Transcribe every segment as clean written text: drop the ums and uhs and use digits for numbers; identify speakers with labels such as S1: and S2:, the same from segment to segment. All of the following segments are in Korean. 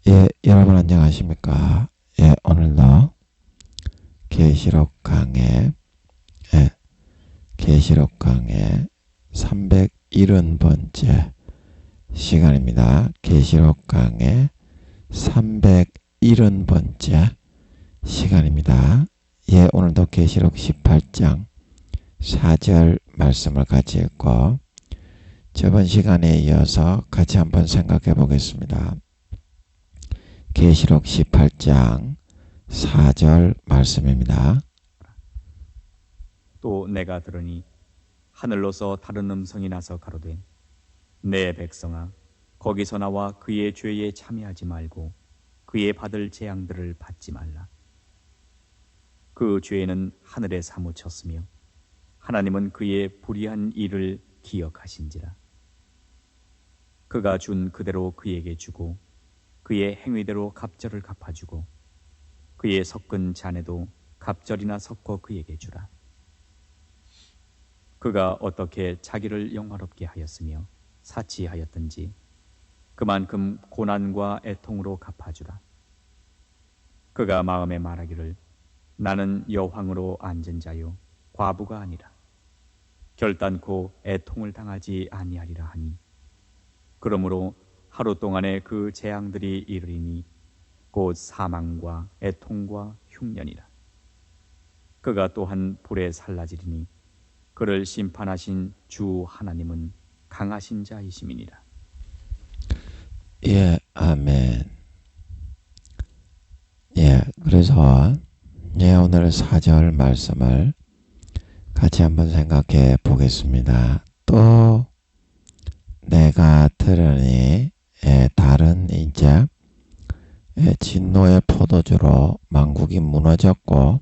S1: 예, 여러분 안녕하십니까? 예, 오늘도 계시록 강의, 예, 계시록 강의 370번째 시간입니다. 계시록 강의 370번째 시간입니다. 예, 오늘도 계시록 18장 4절 말씀을 같이 읽고 저번 시간에 이어서 같이 한번 생각해 보겠습니다. 계시록 18장 4절 말씀입니다.
S2: 또 내가 들으니 하늘로서 다른 음성이 나서 가로되 내 백성아 거기서 나와 그의 죄에 참여하지 말고 그의 받을 재앙들을 받지 말라. 그 죄는 하늘에 사무쳤으며 하나님은 그의 불의한 일을 기억하신지라. 그가 준 그대로 그에게 주고 그의 행위대로 갑절을 갚아주고 그의 섞은 잔에도 갑절이나 섞어 그에게 주라. 그가 어떻게 자기를 영화롭게 하였으며 사치하였든지 그만큼 고난과 애통으로 갚아주라. 그가 마음에 말하기를 나는 여황으로 앉은 자요 과부가 아니라 결단코 애통을 당하지 아니하리라 하니 그러므로 하루 동안에 그 재앙들이 이르리니 곧 사망과 애통과 흉년이라. 그가 또한 불에 살라지리니 그를 심판하신 주 하나님은 강하신 자이심이니라.
S1: 예, 아멘. 예, 그래서 오늘 4절 말씀을 같이 한번 생각해 보겠습니다. 또 내가 들으니 다른 이제 진노의 포도주로 만국이 무너졌고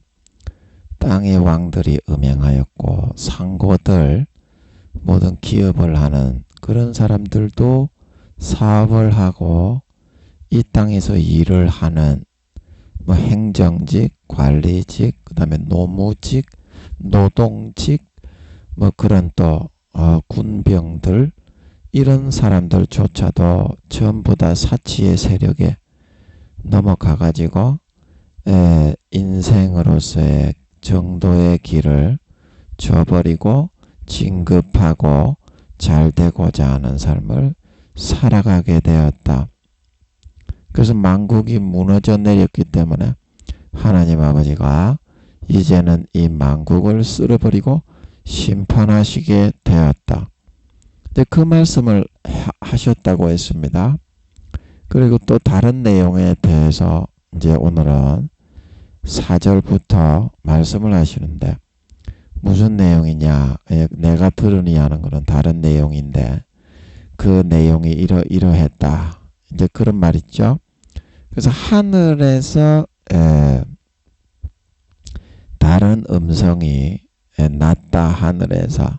S1: 땅의 왕들이 음행하였고 상고들 모든 기업을 하는 그런 사람들도 사업을 하고 이 땅에서 일을 하는 뭐 행정직, 관리직, 그 다음에 노무직, 노동직 뭐 그런 또 군병들 이런 사람들조차도 전부 다 사치의 세력에 넘어가가지고 인생으로서의 정도의 길을 저버리고 진급하고 잘 되고자 하는 삶을 살아가게 되었다. 그래서 만국이 무너져 내렸기 때문에 하나님 아버지가 이제는 이 만국을 쓸어버리고 심판하시게 되었다. 근데 그 말씀을 하셨다고 했습니다. 그리고 또 다른 내용에 대해서 이제 오늘은 4절부터 말씀을 하시는데 무슨 내용이냐? 내가 들으니 하는 것은 다른 내용인데 그 내용이 이러했다. 이제 그런 말 있죠. 그래서 하늘에서 다른 음성이 났다. 하늘에서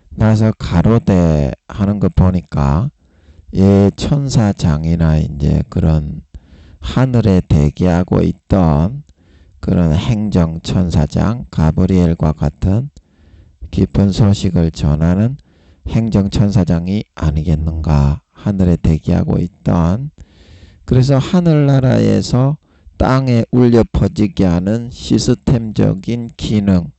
S1: 나서 가로대 하는 거 보니까 천사장이나 이제 그런 하늘에 대기하고 있던 그런 행정천사장 가브리엘과 같은 깊은 소식을 전하는 행정천사장이 아니겠는가. 하늘에 대기하고 있던 그래서 하늘나라에서 땅에 울려 퍼지게 하는 시스템적인 기능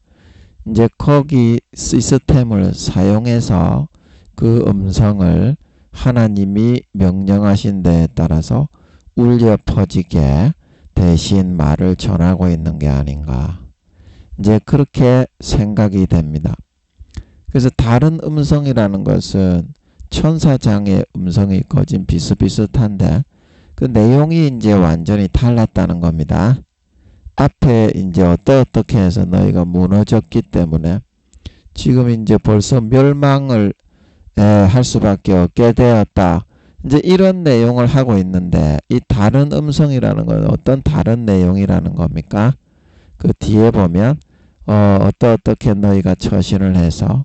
S1: 이제 거기 시스템을 사용해서 그 음성을 하나님이 명령하신 데에 따라서 울려 퍼지게 대신 말을 전하고 있는 게 아닌가. 이제 그렇게 생각이 됩니다. 그래서 다른 음성이라는 것은 천사장의 음성이 거진 비슷비슷한데 그 내용이 이제 완전히 달랐다는 겁니다. 앞에 이제 어떻게 해서 너희가 무너졌기 때문에 지금 이제 벌써 멸망을 할 수밖에 없게 되었다. 이제 이런 내용을 하고 있는데 이 다른 음성이라는 건 어떤 다른 내용이라는 겁니까? 그 뒤에 보면 어떻게 너희가 처신을 해서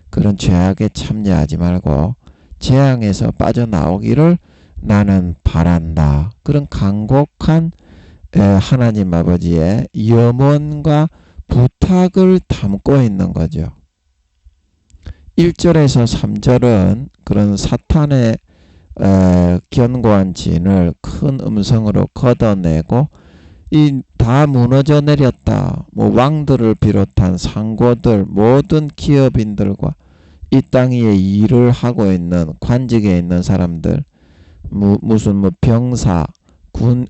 S1: 그런 죄악에 참여하지 말고 재앙에서 빠져나오기를 나는 바란다. 그런 간곡한 하나님 아버지의 염원과 부탁을 담고 있는 거죠. 1절에서 3절은 그런 사탄의 견고한 진을 큰 음성으로 걷어내고 이 다 무너져 내렸다. 뭐 왕들을 비롯한 상고들 모든 기업인들과 이 땅 위에 일을 하고 있는 관직에 있는 사람들 무슨 뭐 병사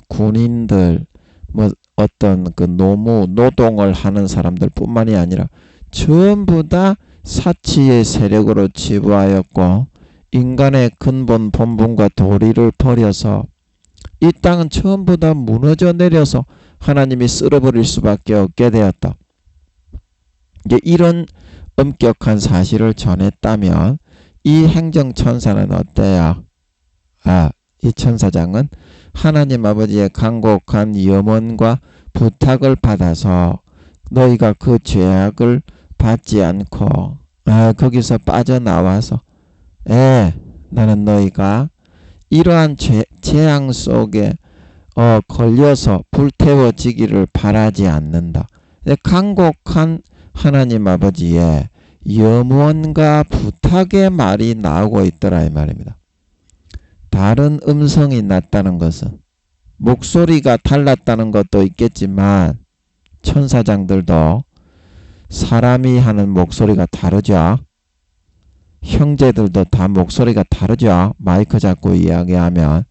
S1: 군인들 뭐 어떤 그 노동을 하는 사람들 뿐만이 아니라 전부 다 사치의 세력으로 지부하였고 인간의 근본 본분과 도리를 버려서 이 땅은 전부 다 무너져 내려서 하나님이 쓸어버릴 수밖에 없게 되었다. 이제 이런 엄격한 사실을 전했다면 이 행정천사는 어때요? 이 천사장은 하나님 아버지의 간곡한 염원과 부탁을 받아서 너희가 그 죄악을 받지 않고 거기서 빠져나와서 나는 너희가 이러한 재앙 속에 걸려서 불태워지기를 바라지 않는다. 간곡한 하나님 아버지의 염원과 부탁의 말이 나오고 있더라 이 말입니다. 다른 음성이 났다는 것은 목소리가 달랐다는 것도 있겠지만 천사장들도 사람이 하는 목소리가 다르죠. 형제들도 다 목소리가 다르죠. 마이크 잡고 이야기하면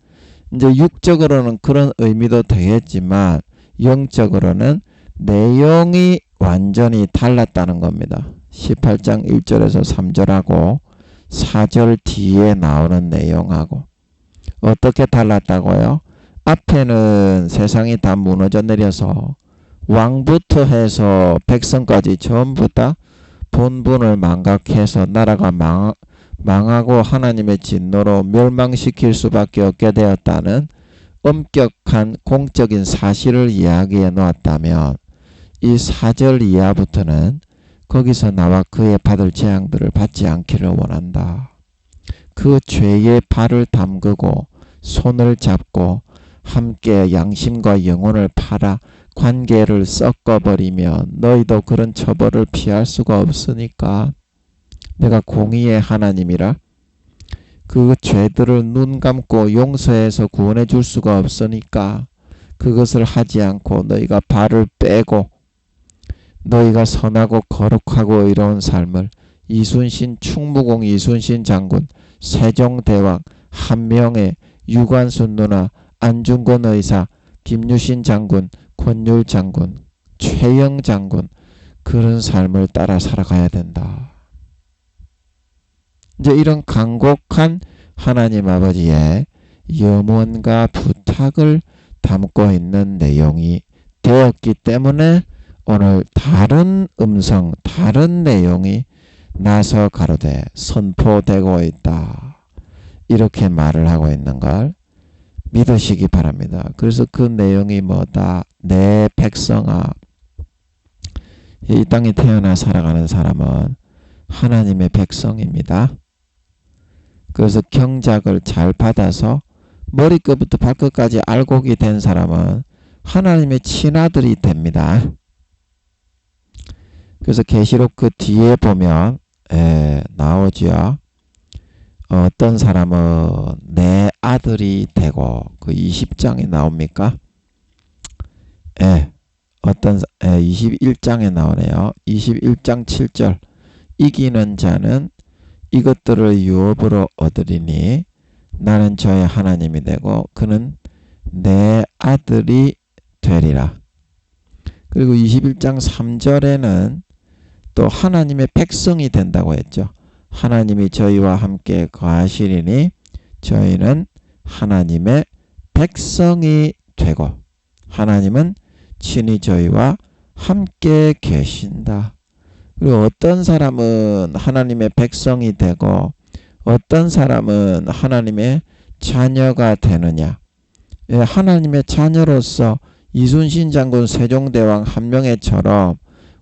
S1: 이제 육적으로는 그런 의미도 되겠지만 영적으로는 내용이 완전히 달랐다는 겁니다. 18장 1절에서 3절하고 4절 뒤에 나오는 내용하고 어떻게 달랐다고요? 앞에는 세상이 다 무너져 내려서 왕부터 해서 백성까지 전부 다 본분을 망각해서 나라가 망하고 하나님의 진노로 멸망시킬 수밖에 없게 되었다는 엄격한 공적인 사실을 이야기해 놓았다면 이 4절 이하부터는 거기서 나와 그의 받을 재앙들을 받지 않기를 원한다. 그 죄의 발을 담그고 손을 잡고 함께 양심과 영혼을 팔아 관계를 섞어버리면 너희도 그런 처벌을 피할 수가 없으니까 내가 공의의 하나님이라 그 죄들을 눈 감고 용서해서 구원해 줄 수가 없으니까 그것을 하지 않고 너희가 발을 빼고 너희가 선하고 거룩하고 이로운 삶을 이순신 충무공 이순신 장군 세종대왕 한명회 유관순 누나 안중근 의사 김유신 장군 권율 장군 최영 장군 그런 삶을 따라 살아가야 된다. 이제 이런 간곡한 하나님 아버지의 염원과 부탁을 담고 있는 내용이 되었기 때문에 오늘 다른 음성 다른 내용이 나서 가로되 선포되고 있다. 이렇게 말을 하고 있는 걸 믿으시기 바랍니다. 그래서 그 내용이 뭐다? 내 백성아. 이 땅에 태어나 살아가는 사람은 하나님의 백성입니다. 그래서 경작을 잘 받아서 머리끝부터 발끝까지 알곡이 된 사람은 하나님의 친아들이 됩니다. 그래서 계시록 그 뒤에 보면 나오죠. 어떤 사람은 내 아들이 되고 그 20장에 나옵니까? 21장에 나오네요. 21장 7절 이기는 자는 이것들을 유업으로 얻으리니 나는 저의 하나님이 되고 그는 내 아들이 되리라. 그리고 21장 3절에는 또 하나님의 백성이 된다고 했죠. 하나님이 저희와 함께 거하시리니 저희는 하나님의 백성이 되고 하나님은 친히 저희와 함께 계신다. 그리고 어떤 사람은 하나님의 백성이 되고 어떤 사람은 하나님의 자녀가 되느냐. 하나님의 자녀로서 이순신 장군 세종대왕 한명회처럼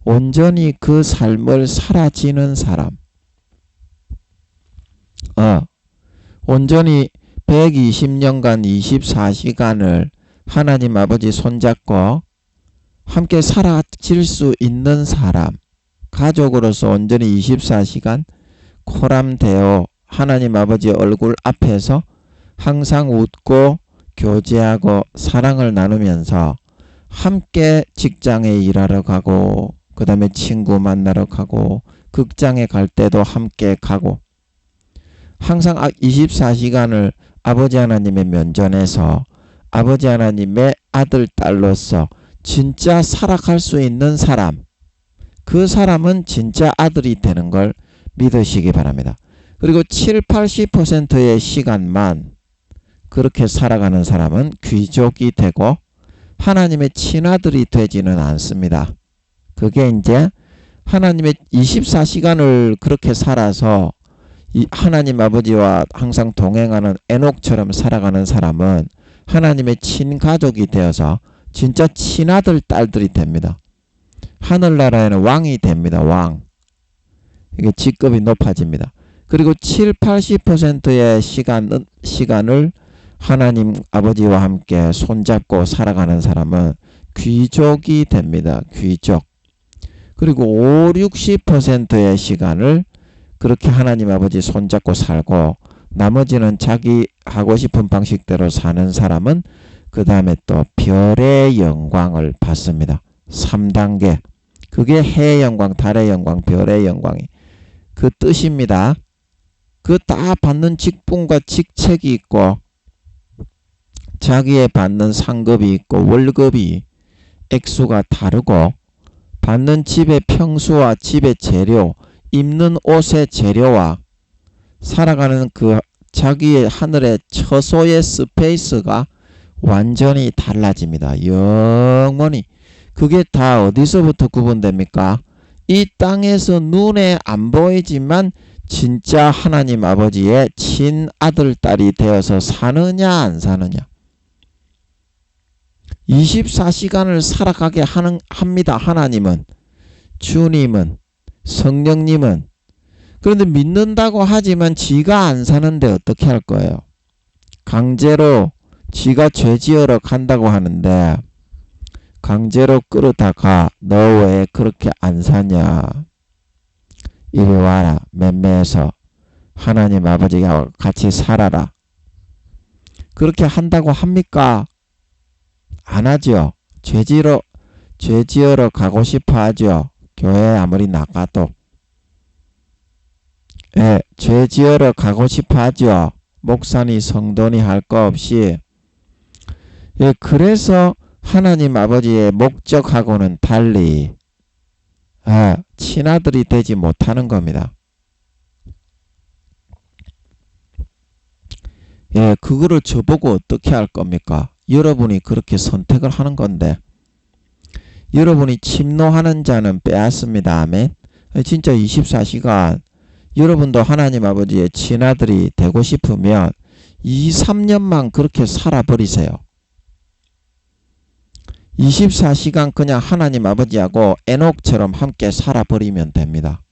S1: 온전히 그 삶을 살아지는 사람. 온전히 120년간 24시간을 하나님 아버지 손잡고 함께 살아질 수 있는 사람. 가족으로서 온전히 24시간 코람되어 하나님 아버지 얼굴 앞에서 항상 웃고 교제하고 사랑을 나누면서 함께 직장에 일하러 가고 그 다음에 친구 만나러 가고 극장에 갈 때도 함께 가고 항상 24시간을 아버지 하나님의 면전에서 아버지 하나님의 아들, 딸로서 진짜 살아갈 수 있는 사람, 그 사람은 진짜 아들이 되는 걸 믿으시기 바랍니다. 그리고 70~80%의 시간만 그렇게 살아가는 사람은 귀족이 되고 하나님의 친아들이 되지는 않습니다. 그게 이제 하나님의 24시간을 그렇게 살아서 하나님 아버지와 항상 동행하는 에녹처럼 살아가는 사람은 하나님의 친가족이 되어서 진짜 친아들, 딸들이 됩니다. 하늘나라에는 왕이 됩니다. 왕. 이게 직급이 높아집니다. 그리고 70~80%의 시간을 하나님 아버지와 함께 손잡고 살아가는 사람은 귀족이 됩니다. 귀족. 그리고 50~60%의 시간을 그렇게 하나님 아버지 손잡고 살고 나머지는 자기 하고 싶은 방식대로 사는 사람은 그 다음에 또 별의 영광을 받습니다. 3단계. 그게 해의 영광, 달의 영광, 별의 영광이 그 뜻입니다. 그 다 받는 직분과 직책이 있고 자기의 받는 상급이 있고 월급이 액수가 다르고 받는 집의 평수와 집의 재료, 입는 옷의 재료와 살아가는 그 자기의 하늘의 처소의 스페이스가 완전히 달라집니다. 영원히. 그게 다 어디서부터 구분됩니까? 이 땅에서 눈에 안 보이지만 진짜 하나님 아버지의 친아들, 딸이 되어서 사느냐 안 사느냐. 24시간을 살아가게 합니다. 하나님은, 주님은, 성령님은. 그런데 믿는다고 하지만 지가 안 사는데 어떻게 할 거예요? 강제로 지가 죄지으러 간다고 하는데 강제로 끌어다가 너 왜 그렇게 안 사냐? 이리 와라. 맴매에서 하나님 아버지가 같이 살아라. 그렇게 한다고 합니까? 안 하죠. 죄지으러 가고 싶어 하죠. 교회 아무리 나가도. 예, 죄지으러 가고 싶어 하죠. 목사니 성도니 할 거 없이. 예, 그래서 하나님 아버지의 목적하고는 달리 친아들이 되지 못하는 겁니다. 예, 그거를 저보고 어떻게 할 겁니까? 여러분이 그렇게 선택을 하는 건데 여러분이 침노하는 자는 빼앗습니다. 아멘. 진짜 24시간 여러분도 하나님 아버지의 친아들이 되고 싶으면 2~3년만 그렇게 살아버리세요. 24시간 그냥 하나님 아버지하고 에녹처럼 함께 살아버리면 됩니다.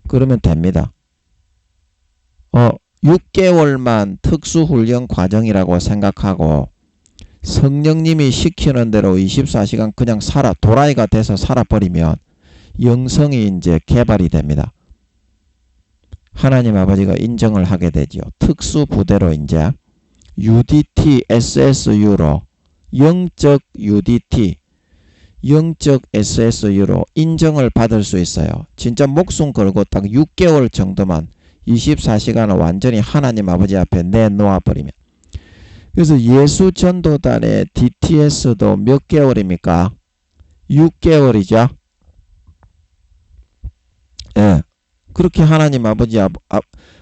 S1: 그러면 됩니다. 6개월만 특수훈련 과정이라고 생각하고 성령님이 시키는 대로 24시간 그냥 도라이가 돼서 살아버리면 영성이 이제 개발이 됩니다. 하나님 아버지가 인정을 하게 되죠. 특수부대로 이제 UDT, SSU로 영적 UDT, 영적 SSU로 인정을 받을 수 있어요. 진짜 목숨 걸고 딱 6개월 정도만 24시간을 완전히 하나님 아버지 앞에 내놓아버리면. 그래서 예수전도단의 DTS도 몇 개월입니까? 6개월이죠. 예. 그렇게 하나님 아버지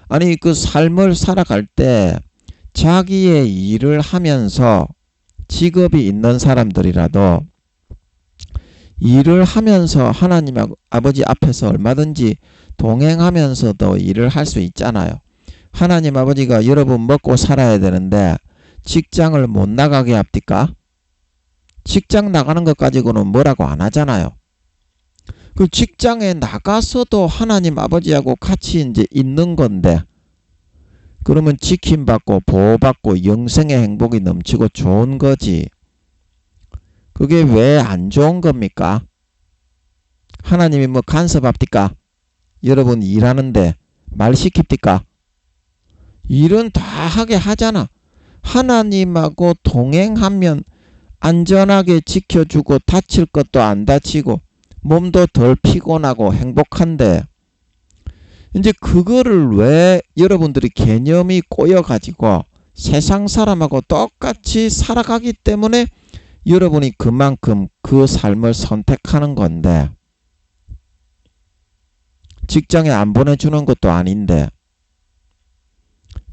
S1: 아니 그 삶을 살아갈 때 자기의 일을 하면서 직업이 있는 사람들이라도 일을 하면서 하나님 아버지 앞에서 얼마든지 동행하면서도 일을 할 수 있잖아요. 하나님 아버지가 여러분 먹고 살아야 되는데 직장을 못 나가게 합니까? 직장 나가는 것 가지고는 뭐라고 안 하잖아요. 그 직장에 나가서도 하나님 아버지하고 같이 이제 있는 건데 그러면 지킴받고 보호받고 영생의 행복이 넘치고 좋은 거지. 그게 왜 안 좋은 겁니까? 하나님이 뭐 간섭합니까? 여러분 일하는데 말 시킵니까? 일은 다 하게 하잖아. 하나님하고 동행하면 안전하게 지켜주고 다칠 것도 안 다치고 몸도 덜 피곤하고 행복한데, 이제 그거를 왜 여러분들이 개념이 꼬여가지고 세상 사람하고 똑같이 살아가기 때문에 여러분이 그만큼 그 삶을 선택하는 건데, 직장에 안 보내주는 것도 아닌데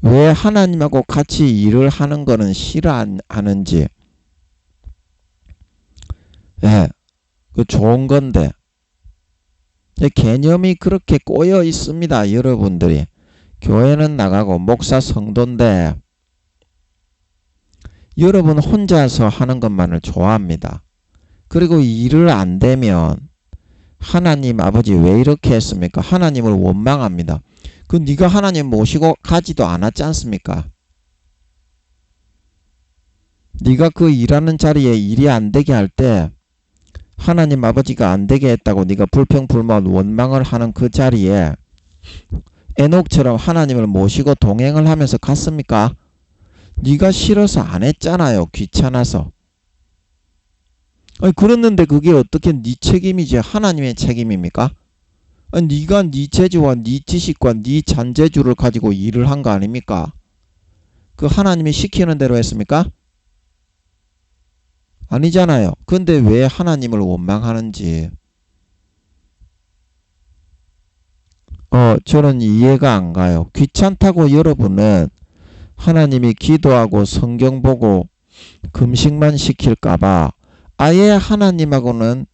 S1: 왜 하나님하고 같이 일을 하는 거는 싫어하는지. 예, 그 좋은 건데 개념이 그렇게 꼬여 있습니다. 여러분들이 교회는 나가고 목사 성도인데 여러분 혼자서 하는 것만을 좋아합니다. 그리고 일을 안 되면 하나님 아버지 왜 이렇게 했습니까? 하나님을 원망합니다. 그 네가 하나님 모시고 가지도 않았지 않습니까? 네가 그 일하는 자리에 일이 안 되게 할 때 하나님 아버지가 안 되게 했다고 네가 불평불만 원망을 하는 그 자리에 에녹처럼 하나님을 모시고 동행을 하면서 갔습니까? 네가 싫어서 안 했잖아요. 귀찮아서. 아니, 그랬는데 그게 어떻게 네 책임이지 하나님의 책임입니까? 아니, 네가 네 재주와 네 지식과 네 잔재주를 가지고 일을 한 거 아닙니까? 그 하나님이 시키는 대로 했습니까? 아니잖아요. 근데 왜 하나님을 원망하는지 저는 이해가 안 가요. 귀찮다고 여러분은 하나님이 기도하고 성경 보고 금식만 시킬까봐 아예 하나님하고는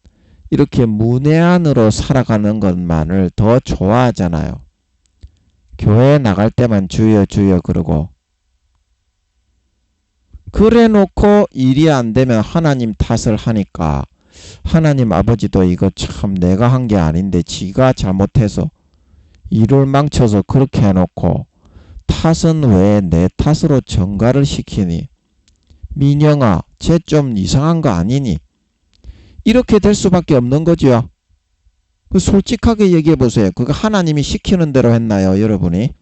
S1: 이렇게 문외한으로 살아가는 것만을 더 좋아하잖아요. 교회 나갈 때만 주여 주여 그러고, 그래 놓고 일이 안 되면 하나님 탓을 하니까 하나님 아버지도 이거 참 내가 한 게 아닌데 지가 잘못해서 일을 망쳐서 그렇게 해놓고 탓은 왜 내 탓으로 전가를 시키니? 민영아, 쟤 좀 이상한 거 아니니? 이렇게 될 수밖에 없는 거죠. 솔직하게 얘기해 보세요. 그거 하나님이 시키는 대로 했나요? 여러분이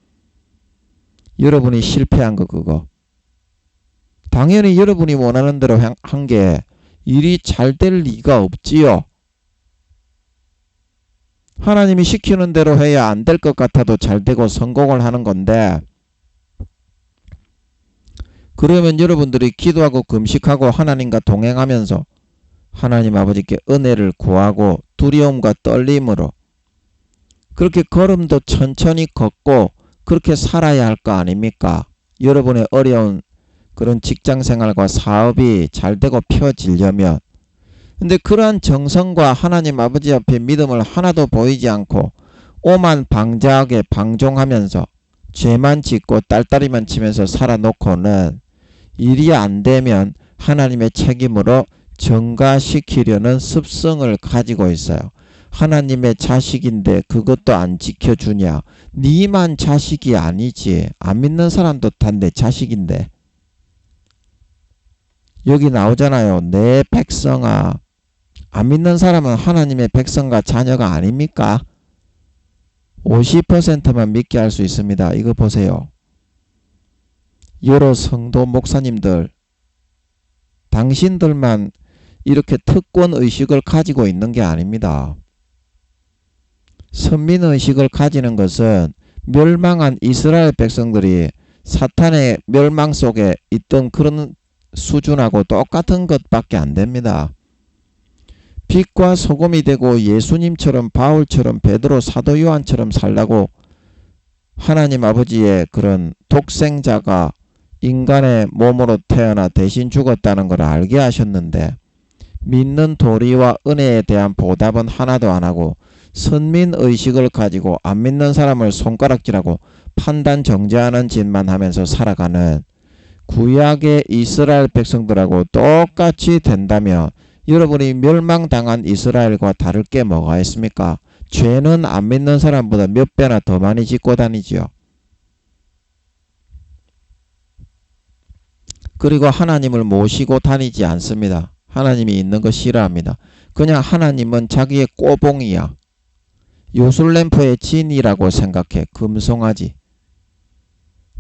S1: 실패한 거 그거. 당연히 여러분이 원하는 대로 한 게 일이 잘 될 리가 없지요. 하나님이 시키는 대로 해야 안 될 것 같아도 잘 되고 성공을 하는 건데, 그러면 여러분들이 기도하고 금식하고 하나님과 동행하면서 하나님 아버지께 은혜를 구하고 두려움과 떨림으로 그렇게 걸음도 천천히 걷고 그렇게 살아야 할 거 아닙니까? 여러분의 어려운 그런 직장생활과 사업이 잘 되고 펴지려면. 근데 그러한 정성과 하나님 아버지 앞에 믿음을 하나도 보이지 않고 오만 방자하게 방종하면서 죄만 짓고 딸딸이만 치면서 살아놓고는 일이 안 되면 하나님의 책임으로 전가시키려는 습성을 가지고 있어요. 하나님의 자식인데 그것도 안 지켜주냐? 니만 자식이 아니지. 안 믿는 사람도 다 내 자식인데. 여기 나오잖아요. 내 백성아. 안 믿는 사람은 하나님의 백성과 자녀가 아닙니까? 50%만 믿게 할 수 있습니다. 이거 보세요. 여러 성도 목사님들, 당신들만 이렇게 특권의식을 가지고 있는 게 아닙니다. 선민의식을 가지는 것은 멸망한 이스라엘 백성들이 사탄의 멸망 속에 있던 그런 수준하고 똑같은 것밖에 안 됩니다. 빛과 소금이 되고 예수님처럼 바울처럼 베드로 사도 요한처럼 살라고 하나님 아버지의 그런 독생자가 인간의 몸으로 태어나 대신 죽었다는 걸 알게 하셨는데 믿는 도리와 은혜에 대한 보답은 하나도 안 하고 선민의식을 가지고 안 믿는 사람을 손가락질하고 판단 정죄하는 짓만 하면서 살아가는 구약의 이스라엘 백성들하고 똑같이 된다면 여러분이 멸망당한 이스라엘과 다를 게 뭐가 있습니까? 죄는 안 믿는 사람보다 몇 배나 더 많이 짓고 다니지요. 그리고 하나님을 모시고 다니지 않습니다. 하나님이 있는 거 싫어합니다. 그냥 하나님은 자기의 꼬봉이야. 요술램프의 진이라고 생각해. 금송아지.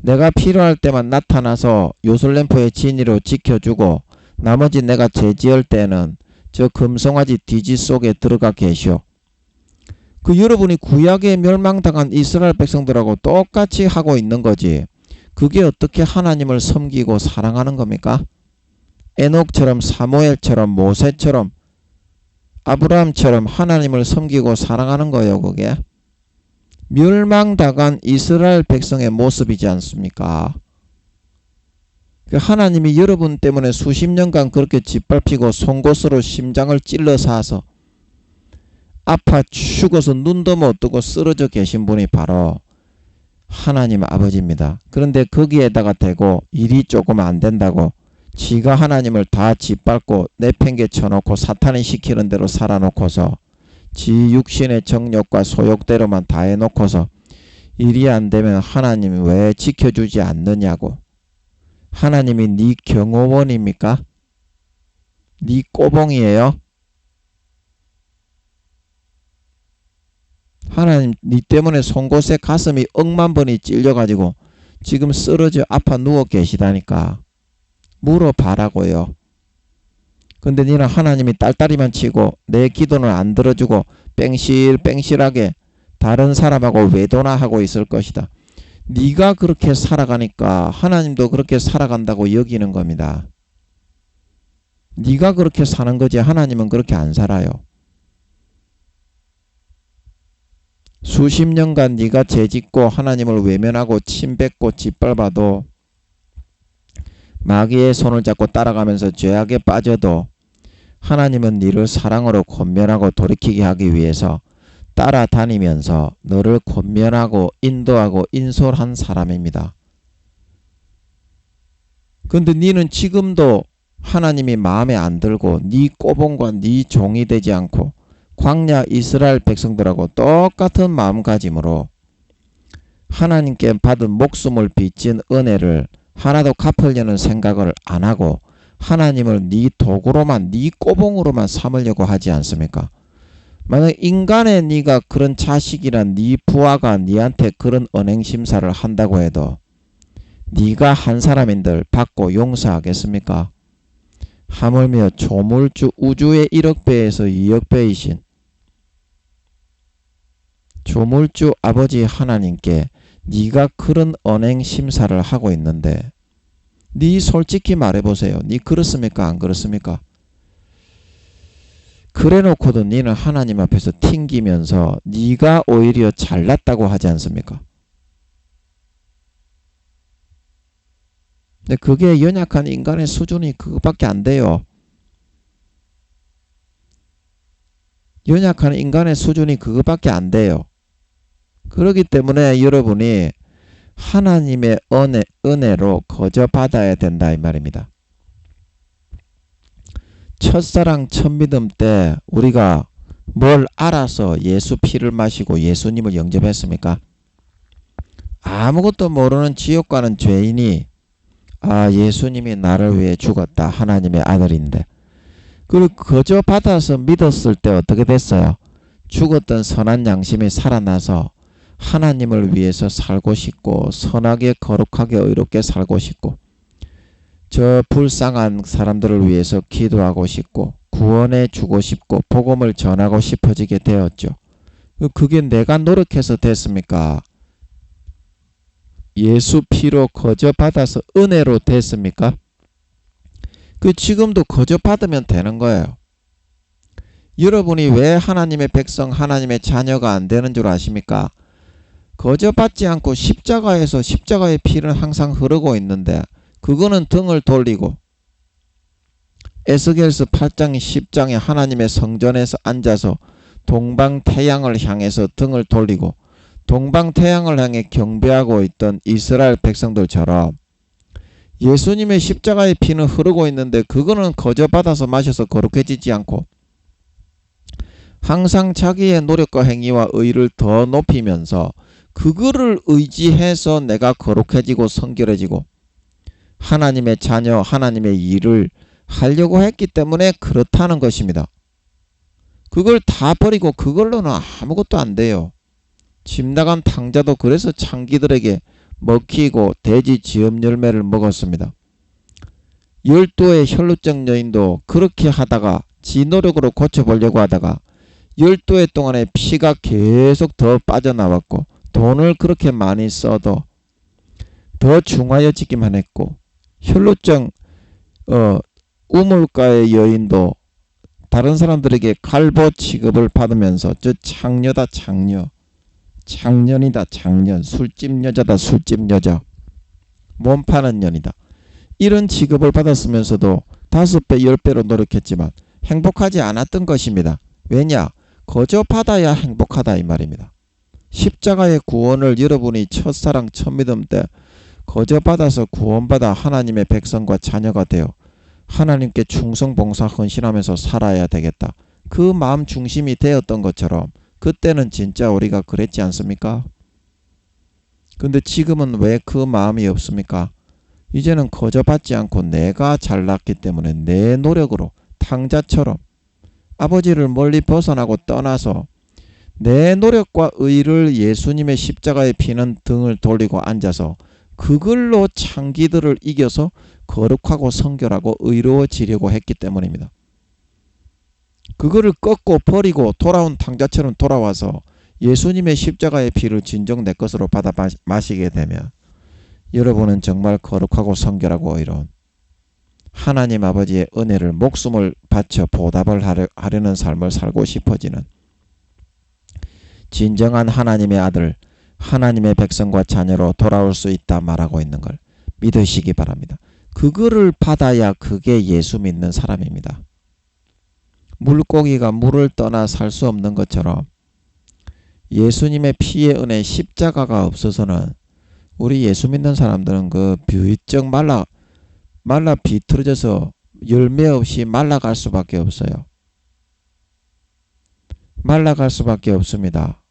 S1: 내가 필요할 때만 나타나서 요술램프의 진위로 지켜주고 나머지 내가 제지할 때는 저 금송아지 뒤지 속에 들어가 계시오. 그 여러분이 구약에 멸망당한 이스라엘 백성들하고 똑같이 하고 있는 거지. 그게 어떻게 하나님을 섬기고 사랑하는 겁니까? 에녹처럼, 사무엘처럼, 모세처럼, 아브라함처럼 하나님을 섬기고 사랑하는 거예요. 그게 멸망당한 이스라엘 백성의 모습이지 않습니까? 하나님이 여러분 때문에 수십 년간 그렇게 짓밟히고 송곳으로 심장을 찔러 사서 아파 죽어서 눈도 못 뜨고 쓰러져 계신 분이 바로 하나님 아버지입니다. 그런데 거기에다가 대고 일이 조금 안 된다고 지가 하나님을 다 짓밟고 내팽개 쳐놓고 사탄이 시키는 대로 살아놓고서 지 육신의 정욕과 소욕대로만 다 해놓고서 일이 안 되면 하나님이 왜 지켜주지 않느냐고. 하나님이 네 경호원입니까? 네 꼬봉이에요? 하나님 네 때문에 송곳에 가슴이 억만 번이 찔려가지고 지금 쓰러져 아파 누워 계시다니까. 물어봐라고요. 근데 니는 하나님이 딸딸이만 치고 내 기도는 안 들어주고 뺑실뺑실하게 다른 사람하고 외도나하고 있을 것이다. 네가 그렇게 살아가니까 하나님도 그렇게 살아간다고 여기는 겁니다. 네가 그렇게 사는 거지 하나님은 그렇게 안 살아요. 수십 년간 네가 죄짓고 하나님을 외면하고 침뱉고 짓밟아도 마귀의 손을 잡고 따라가면서 죄악에 빠져도 하나님은 네를 사랑으로 권면하고 돌이키게 하기 위해서 따라다니면서 너를 권면하고 인도하고 인솔한 사람입니다. 근데 네는 지금도 하나님이 마음에 안 들고 네 꼬봉과 네 종이 되지 않고 광야 이스라엘 백성들하고 똑같은 마음가짐으로 하나님께 받은 목숨을 빚진 은혜를 하나도 갚으려는 생각을 안 하고 하나님을 네 도구로만 네 꼬봉으로만 삼으려고 하지 않습니까? 만약 인간의 네가 그런 자식이란 네 부하가 네한테 그런 언행심사를 한다고 해도 네가 한 사람인들 받고 용서하겠습니까? 하물며 조물주 우주의 1억 배에서 2억 배이신 조물주 아버지 하나님께 네가 그런 언행심사를 하고 있는데 네 솔직히 말해보세요. 네 그렇습니까? 안 그렇습니까? 그래놓고도 너는 하나님 앞에서 튕기면서 네가 오히려 잘났다고 하지 않습니까? 근데 그게 연약한 인간의 수준이 그것밖에 안 돼요. 연약한 인간의 수준이 그것밖에 안 돼요. 그렇기 때문에 여러분이 하나님의 은혜로 거저 받아야 된다 이 말입니다. 첫사랑 첫믿음 때 우리가 뭘 알아서 예수 피를 마시고 예수님을 영접했습니까? 아무것도 모르는 지옥 가는 죄인이 예수님이 나를 위해 죽었다. 하나님의 아들인데. 그걸 거저 받아서 믿었을 때 어떻게 됐어요? 죽었던 선한 양심이 살아나서 하나님을 위해서 살고 싶고 선하게 거룩하게 의롭게 살고 싶고 저 불쌍한 사람들을 위해서 기도하고 싶고 구원해 주고 싶고 복음을 전하고 싶어지게 되었죠. 그게 내가 노력해서 됐습니까? 예수 피로 거저 받아서 은혜로 됐습니까? 지금도 거저 받으면 되는 거예요. 여러분이 왜 하나님의 백성 하나님의 자녀가 안 되는 줄 아십니까? 거저 받지 않고 십자가에서 십자가의 피는 항상 흐르고 있는데 그거는 등을 돌리고 에스겔서 8장 10장에 하나님의 성전에서 앉아서 동방태양을 향해서 등을 돌리고 동방태양을 향해 경배하고 있던 이스라엘 백성들처럼 예수님의 십자가의 피는 흐르고 있는데 그거는 거저 받아서 마셔서 거룩해지지 않고 항상 자기의 노력과 행위와 의를 더 높이면서 그거를 의지해서 내가 거룩해지고 성결해지고 하나님의 자녀 하나님의 일을 하려고 했기 때문에 그렇다는 것입니다. 그걸 다 버리고 그걸로는 아무것도 안 돼요. 집 나간 탕자도 그래서 창기들에게 먹히고 돼지 지엄 열매를 먹었습니다. 12의 혈루증 여인도 그렇게 하다가 지 노력으로 고쳐보려고 하다가 12회 동안에 피가 계속 더 빠져나왔고 돈을 그렇게 많이 써도 더 중하여지기만 했고 혈루증 우물가의 여인도 다른 사람들에게 갈보 취급을 받으면서 저 창녀다 창녀, 창년이다 창년, 술집 여자다 술집 여자, 몸 파는 년이다, 이런 취급을 받았으면서도 5배 10배로 노력했지만 행복하지 않았던 것입니다. 왜냐? 거저 받아야 행복하다 이 말입니다. 십자가의 구원을 여러분이 첫사랑 첫믿음 때 거저 받아서 구원받아 하나님의 백성과 자녀가 되어 하나님께 충성 봉사 헌신하면서 살아야 되겠다, 그 마음 중심이 되었던 것처럼 그때는 진짜 우리가 그랬지 않습니까? 근데 지금은 왜 그 마음이 없습니까? 이제는 거저 받지 않고 내가 잘났기 때문에 내 노력으로 탕자처럼 아버지를 멀리 벗어나고 떠나서 내 노력과 의를 예수님의 십자가에 피는 등을 돌리고 앉아서 그걸로 창기들을 이겨서 거룩하고 성결하고 의로워지려고 했기 때문입니다. 그거를 꺾고 버리고 돌아온 탕자처럼 돌아와서 예수님의 십자가의 피를 진정 내 것으로 받아 마시게 되면 여러분은 정말 거룩하고 성결하고 의로운 하나님 아버지의 은혜를 목숨을 바쳐 보답을 하려는 삶을 살고 싶어지는 진정한 하나님의 아들, 하나님의 백성과 자녀로 돌아올 수 있다 말하고 있는 걸 믿으시기 바랍니다. 그거를 받아야 그게 예수 믿는 사람입니다. 물고기가 물을 떠나 살 수 없는 것처럼 예수님의 피의 은혜 십자가가 없어서는 우리 예수 믿는 사람들은 그 비쩍 말라 비틀어져서 열매 없이 말라갈 수밖에 없어요. 말라갈 수밖에 없습니다.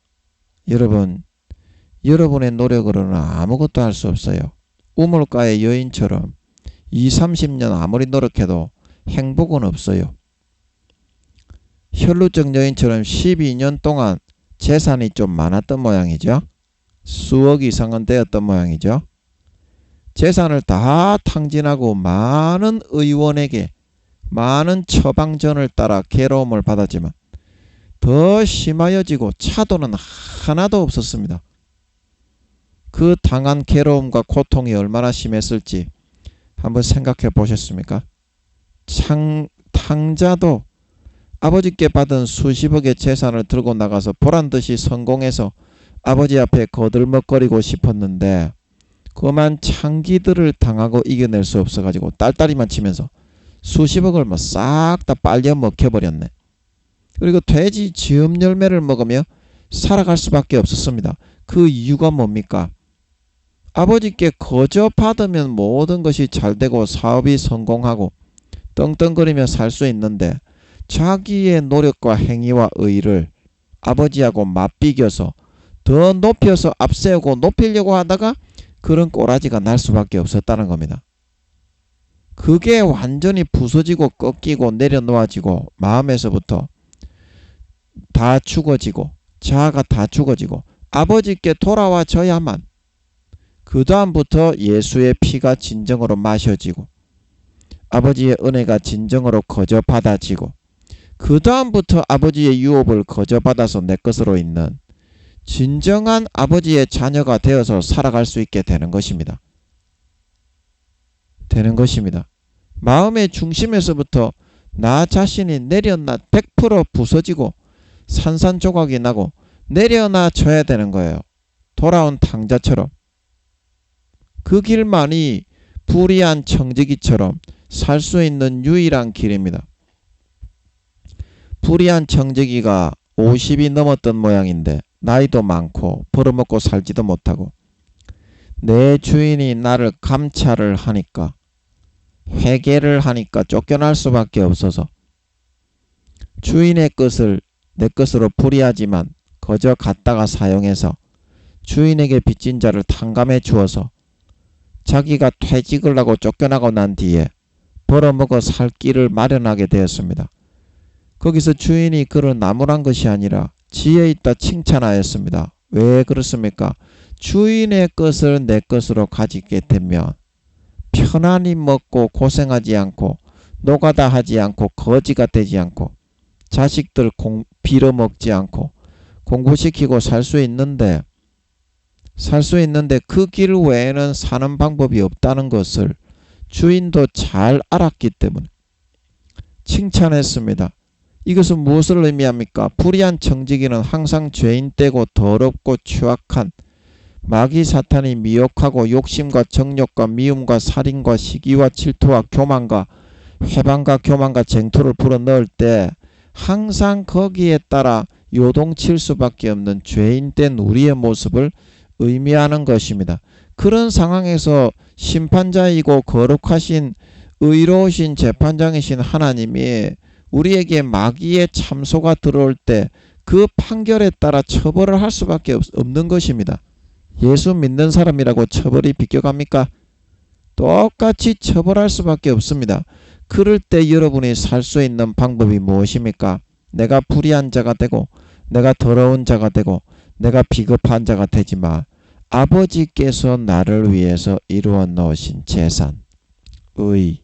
S1: 여러분의 노력으로는 아무것도 할 수 없어요. 우물가의 여인처럼 20-30년 아무리 노력해도 행복은 없어요. 혈루증 여인처럼 12년 동안 재산이 좀 많았던 모양이죠. 수억 이상은 되었던 모양이죠. 재산을 다 탕진하고 많은 의원에게 많은 처방전을 따라 괴로움을 받았지만 더 심하여지고 차도는 하나도 없었습니다. 그 당한 괴로움과 고통이 얼마나 심했을지 한번 생각해 보셨습니까? 탕자도 아버지께 받은 수십억의 재산을 들고 나가서 보란듯이 성공해서 아버지 앞에 거들먹거리고 싶었는데 그만 창기들을 당하고 이겨낼 수 없어가지고 딸딸이만 치면서 수십억을 싹 다 빨려 먹혀버렸네. 그리고 돼지 지음 열매를 먹으며 살아갈 수밖에 없었습니다. 그 이유가 뭡니까? 아버지께 거저 받으면 모든 것이 잘되고 사업이 성공하고 떵떵거리며 살 수 있는데 자기의 노력과 행위와 의를 아버지하고 맞비겨서 더 높여서 앞세우고 높이려고 하다가 그런 꼬라지가 날 수밖에 없었다는 겁니다. 그게 완전히 부서지고 꺾이고 내려놓아지고 마음에서부터 다 죽어지고 자아가 다 죽어지고 아버지께 돌아와져야만 그 다음부터 예수의 피가 진정으로 마셔지고 아버지의 은혜가 진정으로 거저 받아지고 그 다음부터 아버지의 유업을 거저 받아서 내 것으로 있는 진정한 아버지의 자녀가 되어서 살아갈 수 있게 되는 것입니다. 마음의 중심에서부터 나 자신이 내려놔 100% 부서지고 산산조각이 나고 내려놔져야 되는 거예요. 돌아온 탕자처럼. 그 길만이 불의한 청지기처럼 살 수 있는 유일한 길입니다. 불의한 청지기가 50이 넘었던 모양인데 나이도 많고 벌어먹고 살지도 못하고 내 주인이 나를 감찰을 하니까 회개를 하니까 쫓겨날 수밖에 없어서 주인의 것을 내 것으로 불의하지만 거저 갖다가 사용해서 주인에게 빚진 자를 탕감해 주어서 자기가 퇴직을 하고 쫓겨나고 난 뒤에 벌어먹어 살 길을 마련하게 되었습니다. 거기서 주인이 그를 나무란 것이 아니라 지혜 있다 칭찬하였습니다. 왜 그렇습니까? 주인의 것을 내 것으로 가지게 되면 편안히 먹고 고생하지 않고 노가다 하지 않고 거지가 되지 않고 자식들 빌어먹지 않고 공부시키고 살 수 있는데 그 길 외에는 사는 방법이 없다는 것을 주인도 잘 알았기 때문에 칭찬했습니다. 이것은 무엇을 의미합니까? 불의한 청지기는 항상 죄인되고 더럽고 추악한 마귀 사탄이 미혹하고 욕심과 정욕과 미움과 살인과 시기와 질투와 교만과 회방과 교만과 쟁투를 불어넣을 때 항상 거기에 따라 요동칠 수밖에 없는 죄인된 우리의 모습을 의미하는 것입니다. 그런 상황에서 심판자이고 거룩하신 의로우신 재판장이신 하나님이 우리에게 마귀의 참소가 들어올 때 그 판결에 따라 처벌을 할 수밖에 없는 것입니다. 예수 믿는 사람이라고 처벌이 비껴갑니까? 똑같이 처벌할 수밖에 없습니다. 그럴 때 여러분이 살 수 있는 방법이 무엇입니까? 내가 불의한 자가 되고 내가 더러운 자가 되고 내가 비겁한 자가 되지만 아버지께서 나를 위해서 이루어 놓으신 재산, 의,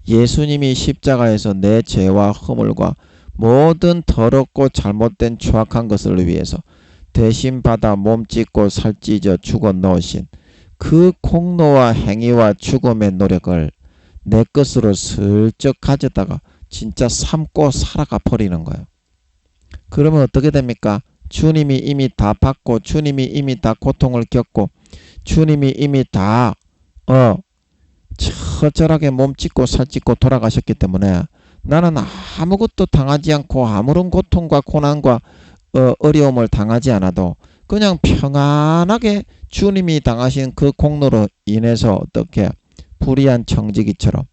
S1: 예수님이 십자가에서 내 죄와 허물과 모든 더럽고 잘못된 추악한 것을 위해서 대신 받아 몸찢고 살찢어 죽어 놓으신 그 공로와 행위와 죽음의 노력을 내 것으로 슬쩍 가져다가 진짜 삼고 살아가 버리는 거예요. 그러면 어떻게 됩니까? 주님이 이미 다 받고 주님이 이미 다 고통을 겪고 주님이 이미 다 처절하게 몸찢고 살찢고 돌아가셨기 때문에 나는 아무것도 당하지 않고 아무런 고통과 고난과 어려움을 당하지 않아도 그냥 평안하게 주님이 당하신 그 공로로 인해서 어떻게 불의한 청지기처럼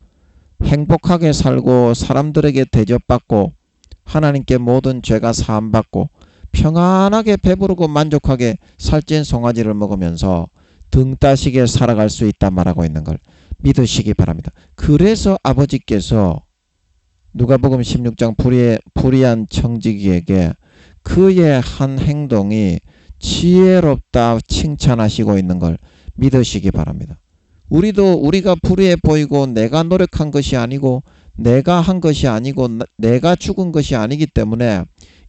S1: 행복하게 살고 사람들에게 대접받고 하나님께 모든 죄가 사함받고 평안하게 배부르고 만족하게 살찐 송아지를 먹으면서 등 따시게 살아갈 수 있다 말하고 있는 걸 믿으시기 바랍니다. 그래서 아버지께서 누가복음 16장 불의한 청지기에게 그의 한 행동이 지혜롭다 칭찬하시고 있는 걸 믿으시기 바랍니다. 우리가 불의해 보이고 내가 노력한 것이 아니고 내가 한 것이 아니고 내가 죽은 것이 아니기 때문에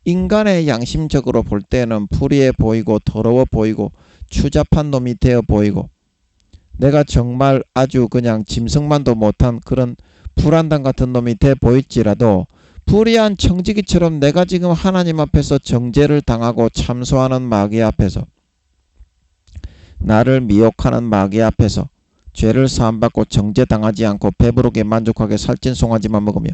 S1: 인간의 양심적으로 볼 때는 불의해 보이고 더러워 보이고 추잡한 놈이 되어 보이고 내가 정말 아주 그냥 짐승만도 못한 그런 불안당 같은 놈이 돼 보일지라도 불의한 청지기처럼 내가 지금 하나님 앞에서 정죄를 당하고 참소하는 마귀 앞에서 나를 미혹하는 마귀 앞에서 죄를 사함받고 정죄당하지 않고 배부르게 만족하게 살찐 송아지만 먹으며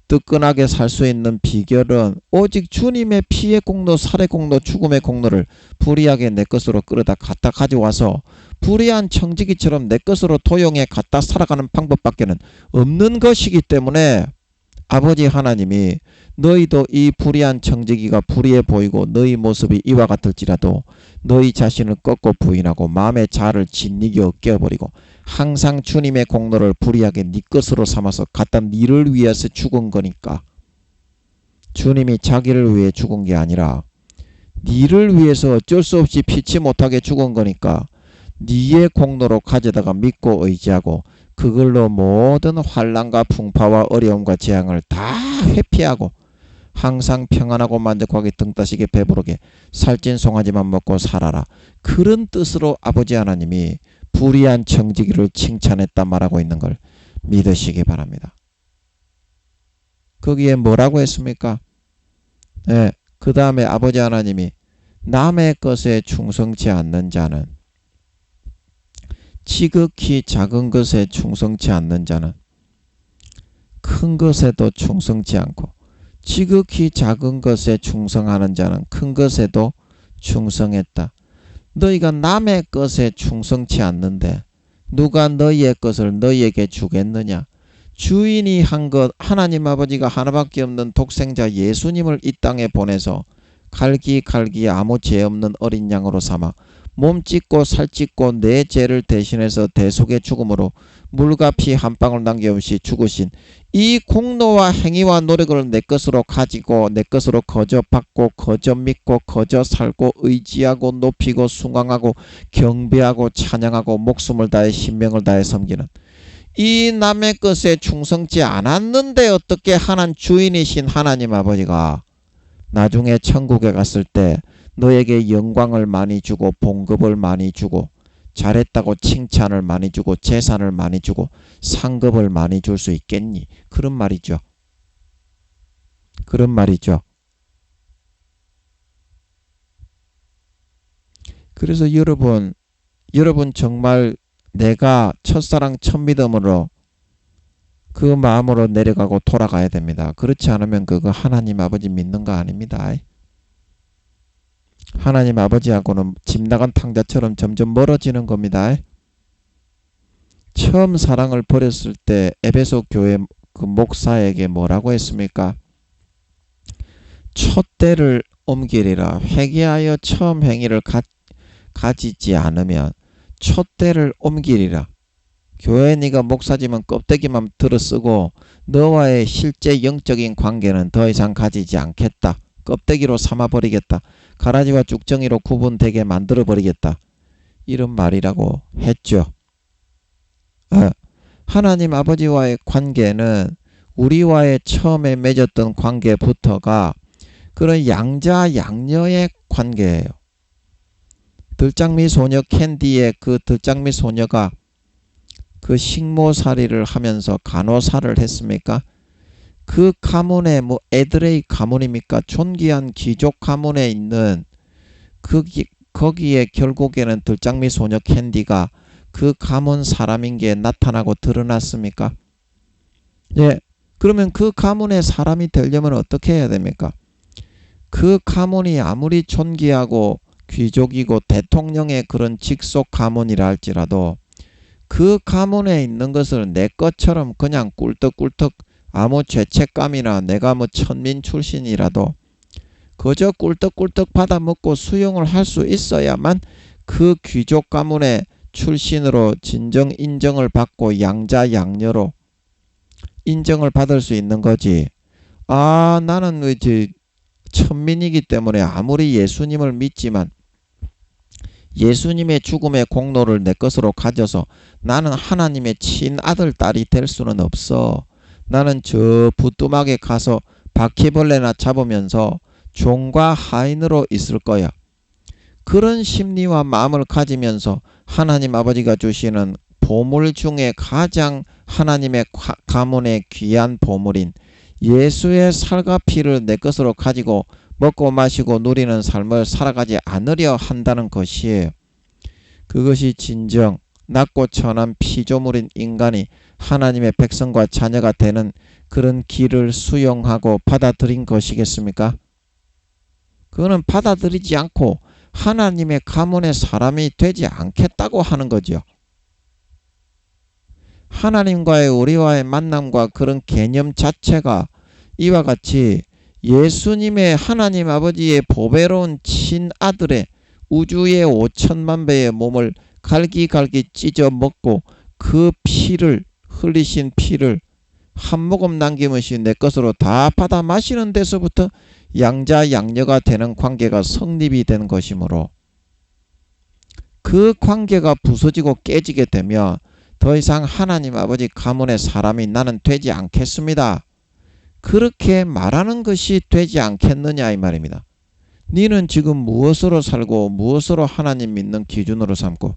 S1: 뜨끈하게 살 수 있는 비결은 오직 주님의 피의 공로, 살의 공로, 죽음의 공로를 불의하게 내 것으로 끌어다 갖다 가져와서 불의한 청지기처럼 내 것으로 도용해 갖다 살아가는 방법밖에는 없는 것이기 때문에 아버지 하나님이 너희도 이 불의한 청지기가 불의해 보이고 너희 모습이 이와 같을지라도 너희 자신을 꺾고 부인하고 마음의 자아를 짓이겨 깨어버리고 항상 주님의 공로를 불의하게 네 것으로 삼아서 갖다 니를 위해서 죽은 거니까 주님이 자기를 위해 죽은 게 아니라 니를 위해서 어쩔 수 없이 피치 못하게 죽은 거니까 니의 공로로 가져다가 믿고 의지하고 그걸로 모든 환난과 풍파와 어려움과 재앙을 다 회피하고 항상 평안하고 만족하게 등 따시게 배부르게 살찐 송아지만 먹고 살아라. 그런 뜻으로 아버지 하나님이 불의한 청지기를 칭찬했다 말하고 있는 걸 믿으시기 바랍니다. 거기에 뭐라고 했습니까? 네, 그 다음에 아버지 하나님이 남의 것에 충성치 않는 자는 지극히 작은 것에 충성치 않는 자는 큰 것에도 충성치 않고 지극히 작은 것에 충성하는 자는 큰 것에도 충성했다. 너희가 남의 것에 충성치 않는데 누가 너희의 것을 너희에게 주겠느냐? 주인이 한 것 하나님 아버지가 하나밖에 없는 독생자 예수님을 이 땅에 보내서 갈기 아무 죄 없는 어린 양으로 삼아 몸 찢고 살 찢고 내 죄를 대신해서 대속의 죽음으로 물과 피 한 방울 남김없이 죽으신 이 공로와 행위와 노력을 내 것으로 가지고 내 것으로 거저 받고 거저 믿고 거저 살고 의지하고 높이고 숭앙하고 경배하고 찬양하고 목숨을 다해 신명을 다해 섬기는 이 남의 것에 충성치 않았는데 어떻게 하나님 주인이신 하나님 아버지가 나중에 천국에 갔을 때 너에게 영광을 많이 주고 봉급을 많이 주고 잘했다고 칭찬을 많이 주고 재산을 많이 주고 상급을 많이 줄 수 있겠니? 그런 말이죠. 그런 말이죠. 그래서 여러분 정말 내가 첫사랑 첫믿음으로 그 마음으로 내려가고 돌아가야 됩니다. 그렇지 않으면 그거 하나님 아버지 믿는 거 아닙니다. 하나님 아버지하고는 집 나간 탕자처럼 점점 멀어지는 겁니다. 처음 사랑을 버렸을 때 에베소 교회 그 목사에게 뭐라고 했습니까? 촛대를 옮기리라. 회개하여 처음 행위를 가지지 않으면 촛대를 옮기리라. 교회 네가 목사지만 껍데기만 들어쓰고 너와의 실제 영적인 관계는 더 이상 가지지 않겠다. 껍데기로 삼아버리겠다. 가라지와 쭉정이로 구분되게 만들어버리겠다. 이런 말이라고 했죠. 하나님 아버지와의 관계는 우리와의 처음에 맺었던 관계부터가 그런 양자 양녀의 관계예요. 들장미 소녀 캔디의 그 들장미 소녀가 그 식모살이를 하면서 간호사를 했습니까? 그 가문에 뭐 에드레이 가문입니까? 존귀한 귀족 가문에 있는 거기에 결국에는 들장미 소녀 캔디가 그 가문 사람인 게 나타나고 드러났습니까? 예. 그러면 그 가문의 사람이 되려면 어떻게 해야 됩니까? 그 가문이 아무리 존귀하고 귀족이고 대통령의 그런 직속 가문이라 할지라도 그 가문에 있는 것을 내 것처럼 그냥 꿀떡꿀떡 아무 죄책감이나 내가 뭐 천민 출신이라도 그저 꿀떡꿀떡 받아먹고 수용을 할 수 있어야만 그 귀족 가문의 출신으로 진정 인정을 받고 양자 양녀로 인정을 받을 수 있는 거지. 아, 나는 천민이기 때문에 아무리 예수님을 믿지만 예수님의 죽음의 공로를 내 것으로 가져서 나는 하나님의 친아들 딸이 될 수는 없어. 나는 저 부뚜막에 가서 바퀴벌레나 잡으면서 종과 하인으로 있을 거야. 그런 심리와 마음을 가지면서 하나님 아버지가 주시는 보물 중에 가장 하나님의 가문의 귀한 보물인 예수의 살과 피를 내 것으로 가지고 먹고 마시고 누리는 삶을 살아가지 않으려 한다는 것이에요. 그것이 진정 낮고 천한 피조물인 인간이 하나님의 백성과 자녀가 되는 그런 길을 수용하고 받아들인 것이겠습니까? 그거는 받아들이지 않고 하나님의 가문의 사람이 되지 않겠다고 하는 거죠. 하나님과의 우리와의 만남과 그런 개념 자체가 이와 같이 예수님의 하나님 아버지의 보배로운 친아들의 우주의 5천만 배의 몸을 갈기갈기 찢어 먹고 그 피를 흘리신 피를 한 모금 남김없이 내 것으로 다 받아 마시는 데서부터 양자 양녀가 되는 관계가 성립이 된 것이므로 그 관계가 부서지고 깨지게 되면 더 이상 하나님 아버지 가문의 사람이 나는 되지 않겠습니다. 그렇게 말하는 것이 되지 않겠느냐 이 말입니다. 너는 지금 무엇으로 살고 무엇으로 하나님 믿는 기준으로 삼고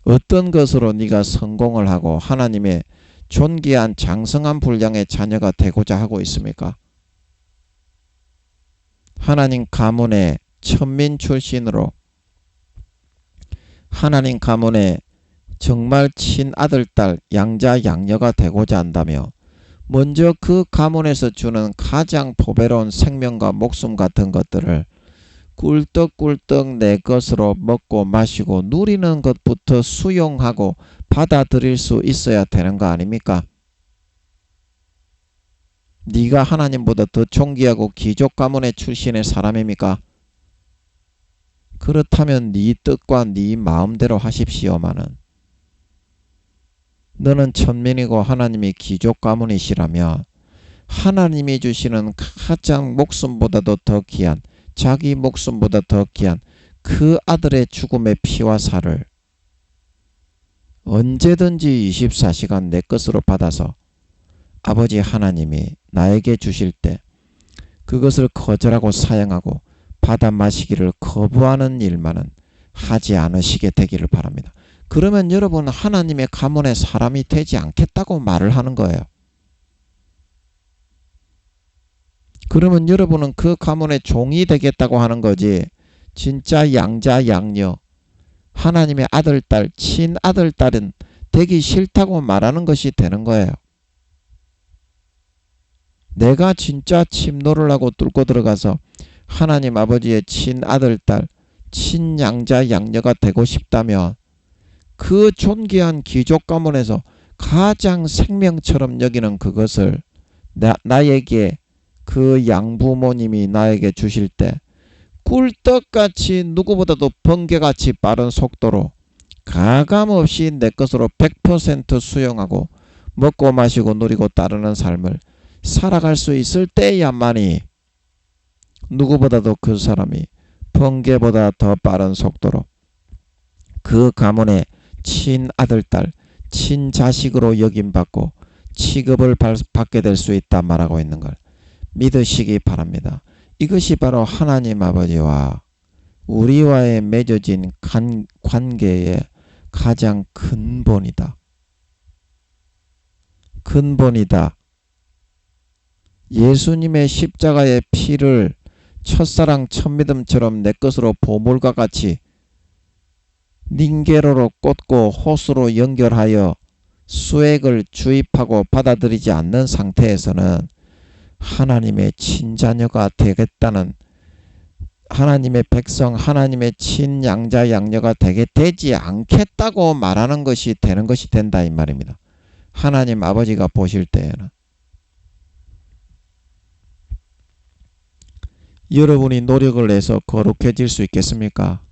S1: 어떤 것으로 네가 성공을 하고 하나님의 존귀한 장성한 분량의 자녀가 되고자 하고 있습니까? 하나님 가문의 천민 출신으로 하나님 가문의 정말 친아들 딸 양자 양녀가 되고자 한다며 먼저 그 가문에서 주는 가장 보배로운 생명과 목숨 같은 것들을 꿀떡꿀떡 내 것으로 먹고 마시고 누리는 것부터 수용하고 받아들일 수 있어야 되는 거 아닙니까? 네가 하나님보다 더 존귀하고 귀족 가문의 출신의 사람입니까? 그렇다면 네 뜻과 네 마음대로 하십시오마는 너는 천민이고 하나님이 기족 가문이시라면 하나님이 주시는 가장 목숨보다도 더 귀한, 자기 목숨보다 더 귀한 그 아들의 죽음의 피와 살을 언제든지 24시간 내 것으로 받아서 아버지 하나님이 나에게 주실 때 그것을 거절하고 사양하고 받아 마시기를 거부하는 일만은 하지 않으시게 되기를 바랍니다. 그러면 여러분 하나님의 가문의 사람이 되지 않겠다고 말을 하는 거예요. 그러면 여러분은 그 가문의 종이 되겠다고 하는 거지, 진짜 양자 양녀 하나님의 아들, 딸, 친아들, 딸은 되기 싫다고 말하는 것이 되는 거예요. 내가 진짜 침노를 하고 뚫고 들어가서 하나님 아버지의 친아들, 딸, 친양자 양녀가 되고 싶다면 그 존귀한 기족 가문에서 가장 생명처럼 여기는 그것을 나에게 그 양부모님이 나에게 주실 때 꿀떡같이 누구보다도 번개같이 빠른 속도로 가감없이 내 것으로 100% 수용하고 먹고 마시고 누리고 따르는 삶을 살아갈 수 있을 때야만이 누구보다도 그 사람이 번개보다 더 빠른 속도로 그 가문의 친아들, 딸, 친자식으로 여김받고 취급을 받게 될 수 있다 말하고 있는 걸 믿으시기 바랍니다. 이것이 바로 하나님 아버지와 우리와의 맺어진 관계의 가장 근본이다. 근본이다. 예수님의 십자가의 피를 첫사랑 첫믿음처럼 내 것으로 보물과 같이 닌게로로 꽂고 호수로 연결하여 수액을 주입하고 받아들이지 않는 상태에서는 하나님의 친자녀가 되겠다는, 하나님의 백성, 하나님의 친양자 양녀가 되지 않겠다고 말하는 것이 되는 것이 된다 이 말입니다. 하나님 아버지가 보실 때에는 여러분이 노력을 해서 거룩해질 수 있겠습니까?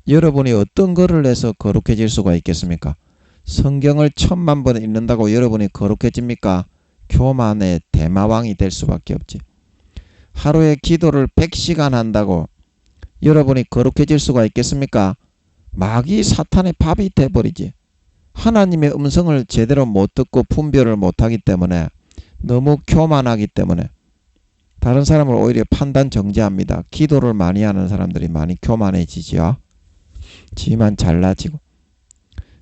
S1: 여러분이 어떤 거를 해서 거룩해질 수가 있겠습니까? 성경을 1000만 번 읽는다고 여러분이 거룩해집니까? 교만의 대마왕이 될 수밖에 없지. 하루에 기도를 100시간 한다고 여러분이 거룩해질 수가 있겠습니까? 마귀 사탄의 밥이 돼버리지. 하나님의 음성을 제대로 못 듣고 분별을 못하기 때문에, 너무 교만하기 때문에 다른 사람을 오히려 판단 정지합니다. 기도를 많이 하는 사람들이 많이 교만해지지요. 지만 잘나지고.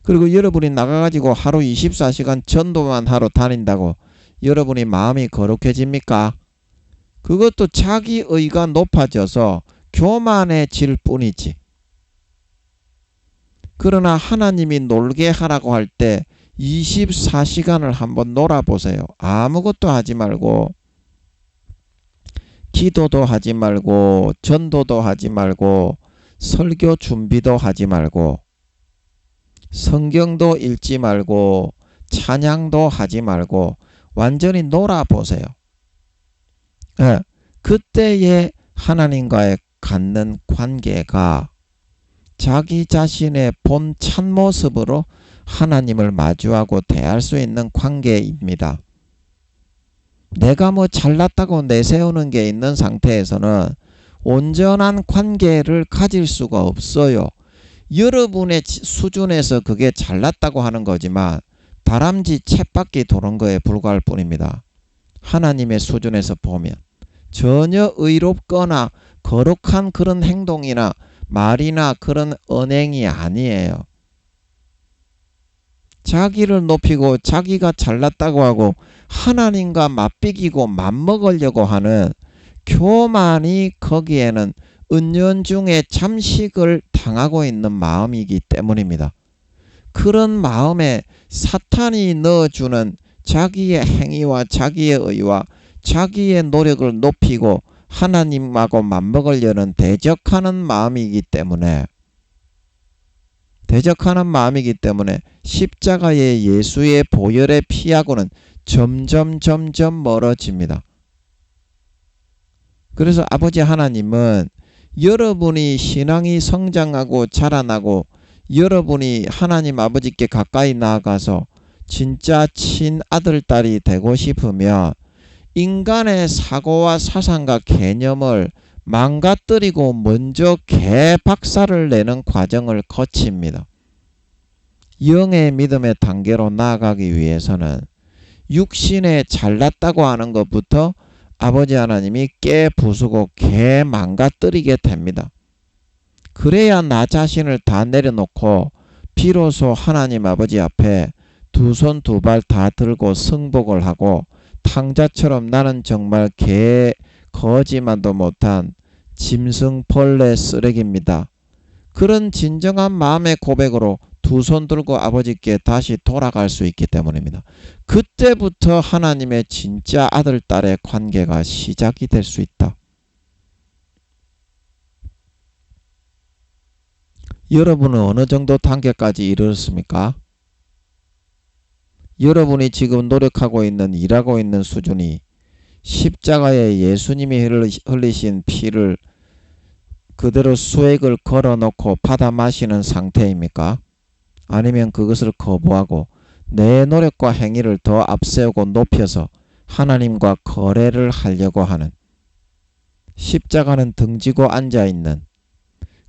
S1: 그리고 여러분이 나가가지고 하루 24시간 전도만 하러 다닌다고 여러분이 마음이 거룩해집니까? 그것도 자기의가 높아져서 교만해질 뿐이지. 그러나 하나님이 놀게 하라고 할 때 24시간을 한번 놀아보세요. 아무것도 하지 말고, 기도도 하지 말고, 전도도 하지 말고, 설교 준비도 하지 말고, 성경도 읽지 말고, 찬양도 하지 말고 완전히 놀아보세요. 그때의 하나님과의 갖는 관계가 자기 자신의 본 참모습으로 하나님을 마주하고 대할 수 있는 관계입니다. 내가 뭐 잘났다고 내세우는 게 있는 상태에서는 온전한 관계를 가질 수가 없어요. 여러분의 수준에서 그게 잘났다고 하는 거지만 다람쥐 쳇바퀴 도는 거에 불과할 뿐입니다. 하나님의 수준에서 보면 전혀 의롭거나 거룩한 그런 행동이나 말이나 그런 언행이 아니에요. 자기를 높이고 자기가 잘났다고 하고 하나님과 맞비기고 맞먹으려고 하는 교만이 거기에는 은연중에 잠식을 당하고 있는 마음이기 때문입니다. 그런 마음에 사탄이 넣어주는 자기의 행위와 자기의 의와 자기의 노력을 높이고 하나님하고 맞먹으려는 대적하는 마음이기 때문에 십자가의 예수의 보혈의 피하고는 점점 멀어집니다. 그래서 아버지 하나님은 여러분이 신앙이 성장하고 자라나고 여러분이 하나님 아버지께 가까이 나아가서 진짜 친아들, 딸이 되고 싶으면 인간의 사고와 사상과 개념을 망가뜨리고 먼저 개박살을 내는 과정을 거칩니다. 영의 믿음의 단계로 나아가기 위해서는 육신에 잘났다고 하는 것부터 아버지 하나님이 깨부수고 개망가뜨리게 됩니다. 그래야 나 자신을 다 내려놓고 비로소 하나님 아버지 앞에 두 손 두 발 다 들고 승복을 하고 탕자처럼 나는 정말 거지만도 못한 짐승 벌레 쓰레기입니다. 그런 진정한 마음의 고백으로 두 손 들고 아버지께 다시 돌아갈 수 있기 때문입니다. 그때부터 하나님의 진짜 아들, 딸의 관계가 시작이 될 수 있다. 여러분은 어느 정도 단계까지 이르렀습니까? 여러분이 지금 노력하고 있는, 일하고 있는 수준이 십자가에 예수님이 흘리신 피를 그대로 수액을 걸어놓고 받아 마시는 상태입니까? 아니면 그것을 거부하고 내 노력과 행위를 더 앞세우고 높여서 하나님과 거래를 하려고 하는, 십자가는 등지고 앉아있는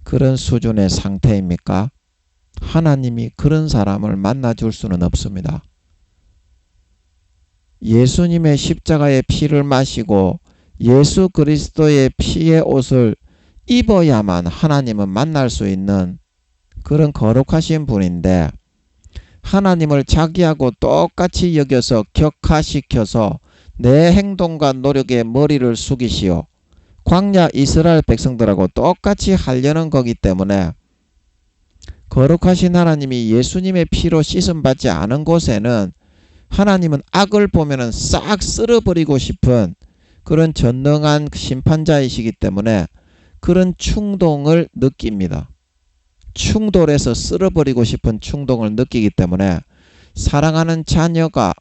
S1: 그런 수준의 상태입니까? 하나님이 그런 사람을 만나줄 수는 없습니다. 예수님의 십자가의 피를 마시고 예수 그리스도의 피의 옷을 입어야만 하나님은 만날 수 있는 그런 거룩하신 분인데, 하나님을 자기하고 똑같이 여겨서 격화시켜서 내 행동과 노력에 머리를 숙이시오. 광야 이스라엘 백성들하고 똑같이 하려는 거기 때문에 거룩하신 하나님이 예수님의 피로 씻음받지 않은 곳에는 하나님은 악을 보면은 싹 쓸어버리고 싶은 그런 전능한 심판자이시기 때문에 그런 충동을 느낍니다. 충돌해서 쓸어버리고 싶은 충동을 느끼기 때문에 사랑하는 자녀가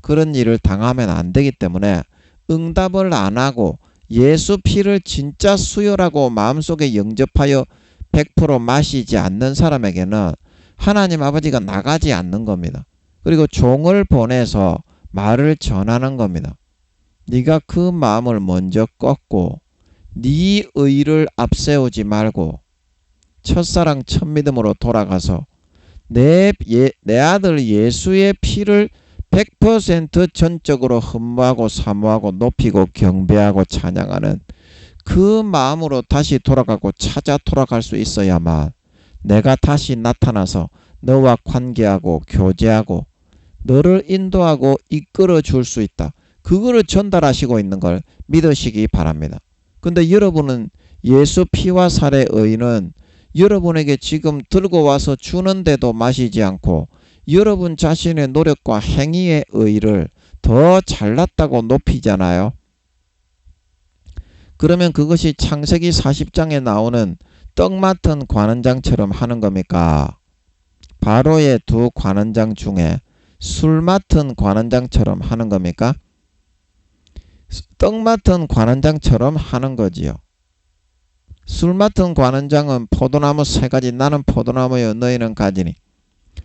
S1: 그런 일을 당하면 안 되기 때문에 응답을 안 하고 예수 피를 진짜 수혈하고 마음속에 영접하여 100% 마시지 않는 사람에게는 하나님 아버지가 나가지 않는 겁니다. 그리고 종을 보내서 말을 전하는 겁니다. 네가 그 마음을 먼저 꺾고 네 의를 앞세우지 말고 첫사랑 첫믿음으로 돌아가서 내 아들 예수의 피를 100% 전적으로 흠모하고 사모하고 높이고 경배하고 찬양하는 그 마음으로 다시 돌아가고 찾아 돌아갈 수 있어야만 내가 다시 나타나서 너와 관계하고 교제하고 너를 인도하고 이끌어 줄 수 있다. 그거를 전달하시고 있는 걸 믿으시기 바랍니다. 근데 여러분은 예수 피와 살의 의는 여러분에게 지금 들고 와서 주는데도 마시지 않고 여러분 자신의 노력과 행위의 의를 더 잘났다고 높이잖아요. 그러면 그것이 창세기 40장에 나오는 떡 맡은 관원장처럼 하는 겁니까? 바로의 두 관원장 중에 술 맡은 관원장처럼 하는 겁니까? 떡 맡은 관원장처럼 하는 거지요. 술 맡은 관원장은 포도나무 3가지, 나는 포도나무여 너희는 가지니,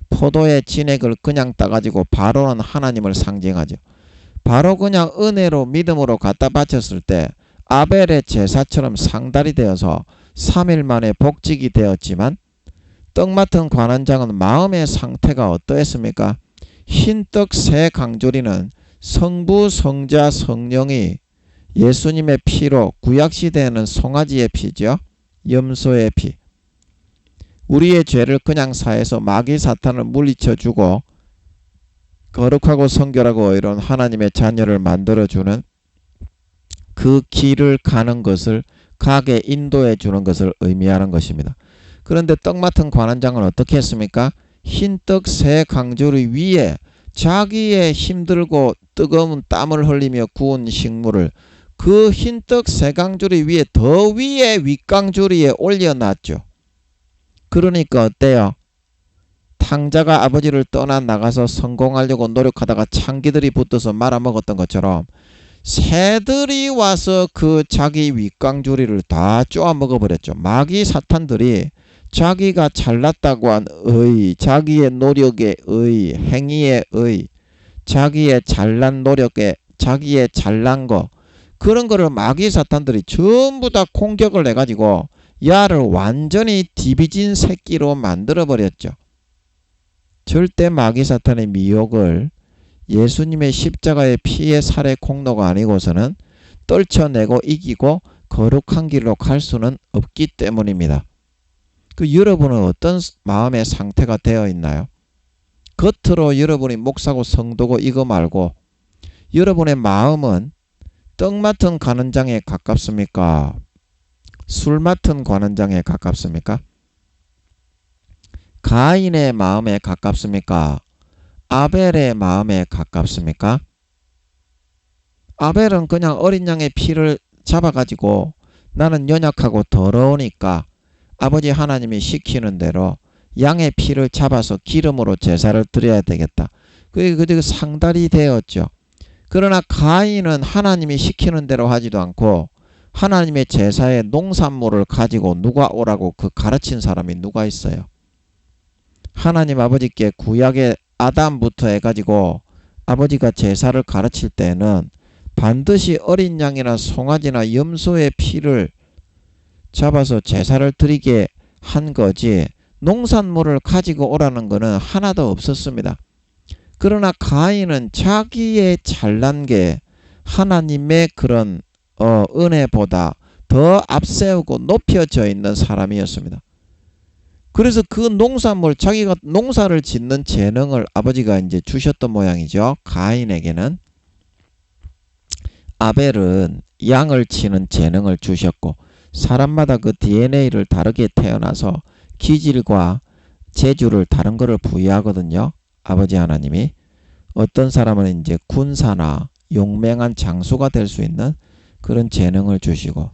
S1: 포도의 진액을 그냥 따가지고 바로는 하나님을 상징하죠. 바로 그냥 은혜로 믿음으로 갖다 바쳤을 때 아벨의 제사처럼 상달이 되어서 3일 만에 복직이 되었지만, 떡 맡은 관원장은 마음의 상태가 어떠했습니까? 흰떡 3강조리는 성부, 성자, 성령이 예수님의 피로, 구약시대에는 송아지의 피죠. 염소의 피. 우리의 죄를 그냥 사해서 마귀 사탄을 물리쳐주고 거룩하고 성결하고 의로운 하나님의 자녀를 만들어주는 그 길을 가는 것을, 가게 인도해 주는 것을 의미하는 것입니다. 그런데 떡 맡은 관원장은 어떻게 했습니까? 흰떡 3강조리 위에 자기의 힘들고 뜨거운 땀을 흘리며 구운 식물을 그 흰떡 3강조리 위에 더 위에 윗강조리에 올려놨죠. 그러니까 어때요? 탕자가 아버지를 떠나 나가서 성공하려고 노력하다가 창기들이 붙어서 말아먹었던 것처럼 새들이 와서 그 자기 윗강주리를 다 쪼아 먹어버렸죠. 마귀 사탄들이 자기가 잘났다고 한 의, 자기의 노력에 의, 행위에 의, 자기의 잘난 노력에 자기의 잘난 거, 그런 거를 마귀 사탄들이 전부 다 공격을 해가지고 야를 완전히 디비진 새끼로 만들어버렸죠. 절대 마귀 사탄의 미혹을 예수님의 십자가의 피의 살의 공로가 아니고서는 떨쳐내고 이기고 거룩한 길로 갈 수는 없기 때문입니다. 여러분은 어떤 마음의 상태가 되어 있나요? 겉으로 여러분이 목사고 성도고 이거 말고 여러분의 마음은 떡 맡은 관원장에 가깝습니까? 술 맡은 관원장에 가깝습니까? 가인의 마음에 가깝습니까? 아벨의 마음에 가깝습니까? 아벨은 그냥 어린 양의 피를 잡아가지고 나는 연약하고 더러우니까 아버지 하나님이 시키는 대로 양의 피를 잡아서 기름으로 제사를 드려야 되겠다. 그게 상달이 되었죠. 그러나 가인은 하나님이 시키는 대로 하지도 않고 하나님의 제사의 농산물을 가지고 누가 오라고 그 가르친 사람이 누가 있어요? 하나님 아버지께 구약의 아담부터 해가지고 아버지가 제사를 가르칠 때는 반드시 어린 양이나 송아지나 염소의 피를 잡아서 제사를 드리게 한 거지 농산물을 가지고 오라는 것은 하나도 없었습니다. 그러나 가인은 자기의 잘난 게 하나님의 그런 은혜보다 더 앞세우고 높여져 있는 사람이었습니다. 그래서 그 농산물, 자기가 농사를 짓는 재능을 아버지가 이제 주셨던 모양이죠. 가인에게는. 아벨은 양을 치는 재능을 주셨고, 사람마다 그 DNA를 다르게 태어나서 기질과 재주를 다른 거를 부여하거든요. 아버지 하나님이. 어떤 사람은 이제 군사나 용맹한 장수가 될 수 있는 그런 재능을 주시고,